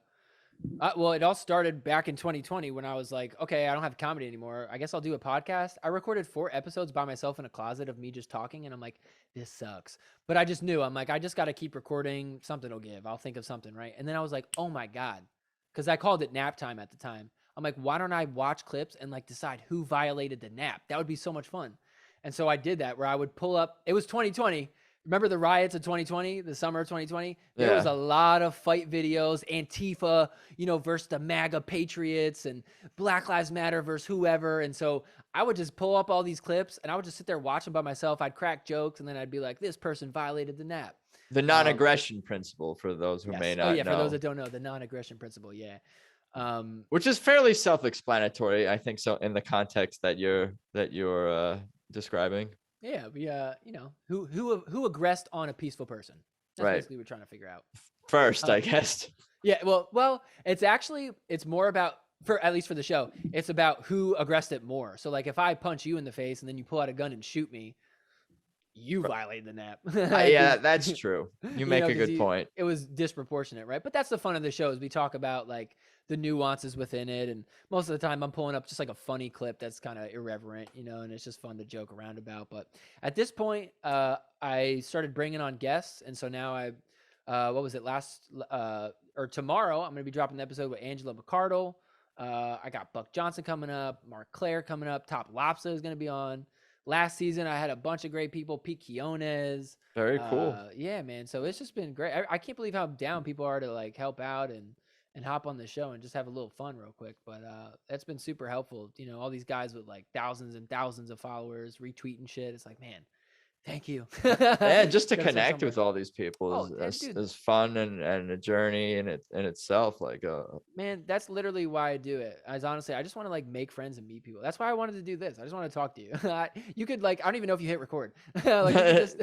well, it all started back in 2020 when I was like, okay, I don't have comedy anymore. I guess I'll do a podcast. I recorded 4 episodes by myself in a closet of me just talking, and I'm like, this sucks. But I just knew, I'm like, I just got to keep recording. Something will give. I'll think of something, right? And then I was like, oh my God, because I called it NAPtime at the time. I'm like, why don't I watch clips and like decide who violated the nap? That would be so much fun. And so I did that, where I would pull up. It was 2020. Remember the riots of 2020, the summer of 2020? There was a lot of fight videos, Antifa, you know, versus the MAGA patriots, and Black Lives Matter versus whoever. And so I would just pull up all these clips and I would just sit there watching by myself. I'd crack jokes and then I'd be like, this person violated the nap. The non-aggression principle, for those who may not know. For those that don't know, the non-aggression principle. Yeah. Which is fairly self-explanatory, I think, so in the context that you're describing. Yeah, you know, who aggressed on a peaceful person. That's basically what we're trying to figure out. First, I guess. Yeah, well, it's more about, at least for the show, it's about who aggressed it more. So like if I punch you in the face and then you pull out a gun and shoot me, you violated the nap. Yeah, that's true. You make a good point. It was disproportionate, right? But that's the fun of the show, is we talk about like the nuances within it, and most of the time I'm pulling up just like a funny clip that's kind of irreverent, you know, and it's just fun to joke around about. But at this point, I started bringing on guests, and so now what was it, tomorrow I'm going to be dropping the episode with Angela McCardle. I got Buck Johnson coming up, Mark Claire coming up, Top Lobster is going to be on. Last season, I had a bunch of great people. Pete Quiones. Very cool. Yeah, man. So it's just been great. I can't believe how down people are to like help out and hop on the show and just have a little fun real quick. But that's been super helpful. You know, all these guys with like thousands and thousands of followers retweeting shit. It's like, man, thank you. Yeah, just to connect with all these people is fun and a journey in itself. Like, man, that's literally why I do it. As honestly, I just want to like make friends and meet people. That's why I wanted to do this. I just want to talk to you. You could like, I don't even know if you hit record. Like,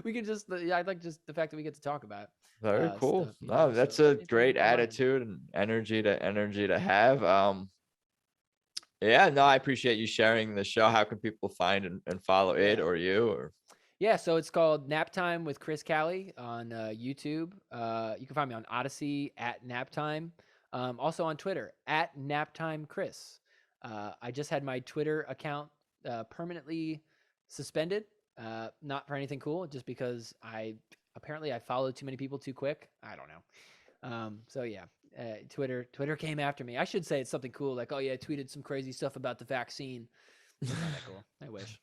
we could just, I like just the fact that we get to talk about it. Very cool. Stuff, no, that's a great attitude and energy to have. Yeah, no, I appreciate you sharing the show. How can people find and follow it or you? Or yeah, so it's called NAPtime with Chris Cali on YouTube. You can find me on Odyssey at NAPtime. Also on Twitter at NAPtimeChris. I just had my Twitter account permanently suspended. Not for anything cool, just because I followed too many people too quick. I don't know. So yeah, Twitter came after me. I should say it's something cool, like, oh yeah, I tweeted some crazy stuff about the vaccine. Not that cool. I wish.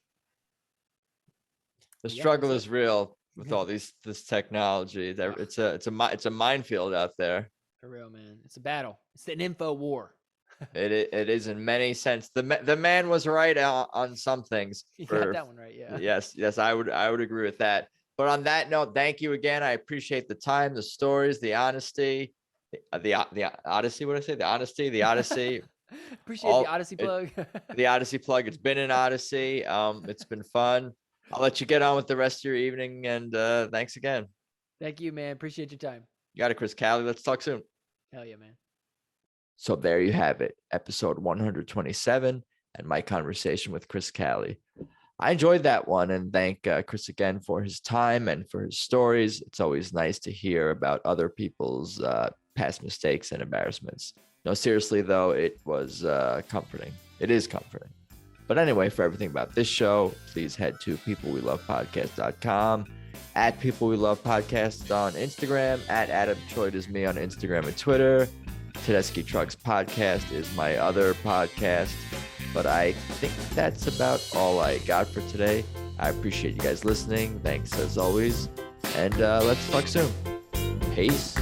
The struggle is real with all this technology. It's a minefield out there. For real, man. It's a battle. It's an info war. It is in many sense. The man was right on some things. You got that one right, yeah. Yes, I would agree with that. But on that note, thank you again. I appreciate the time, the stories, the honesty, the Odyssey. What did I say? The honesty, the Odyssey. Appreciate the Odyssey plug. The Odyssey plug. It's been an Odyssey. It's been fun. I'll let you get on with the rest of your evening, and thanks again. Thank you, man. Appreciate your time. You got it, Chris Cali. Let's talk soon. Hell yeah, man. So there you have it, episode 127, and my conversation with Chris Cali. I enjoyed that one, and thank Chris again for his time and for his stories. It's always nice to hear about other people's past mistakes and embarrassments. No, seriously, though, it was comforting. It is comforting. But anyway, for everything about this show, please head to peoplewelovepodcast.com, at People We Love Podcast on Instagram, at Adam Troyd is me on Instagram and Twitter. Tedeschi Trucks Podcast is my other podcast. But I think that's about all I got for today. I appreciate you guys listening. Thanks as always. And let's talk soon. Peace.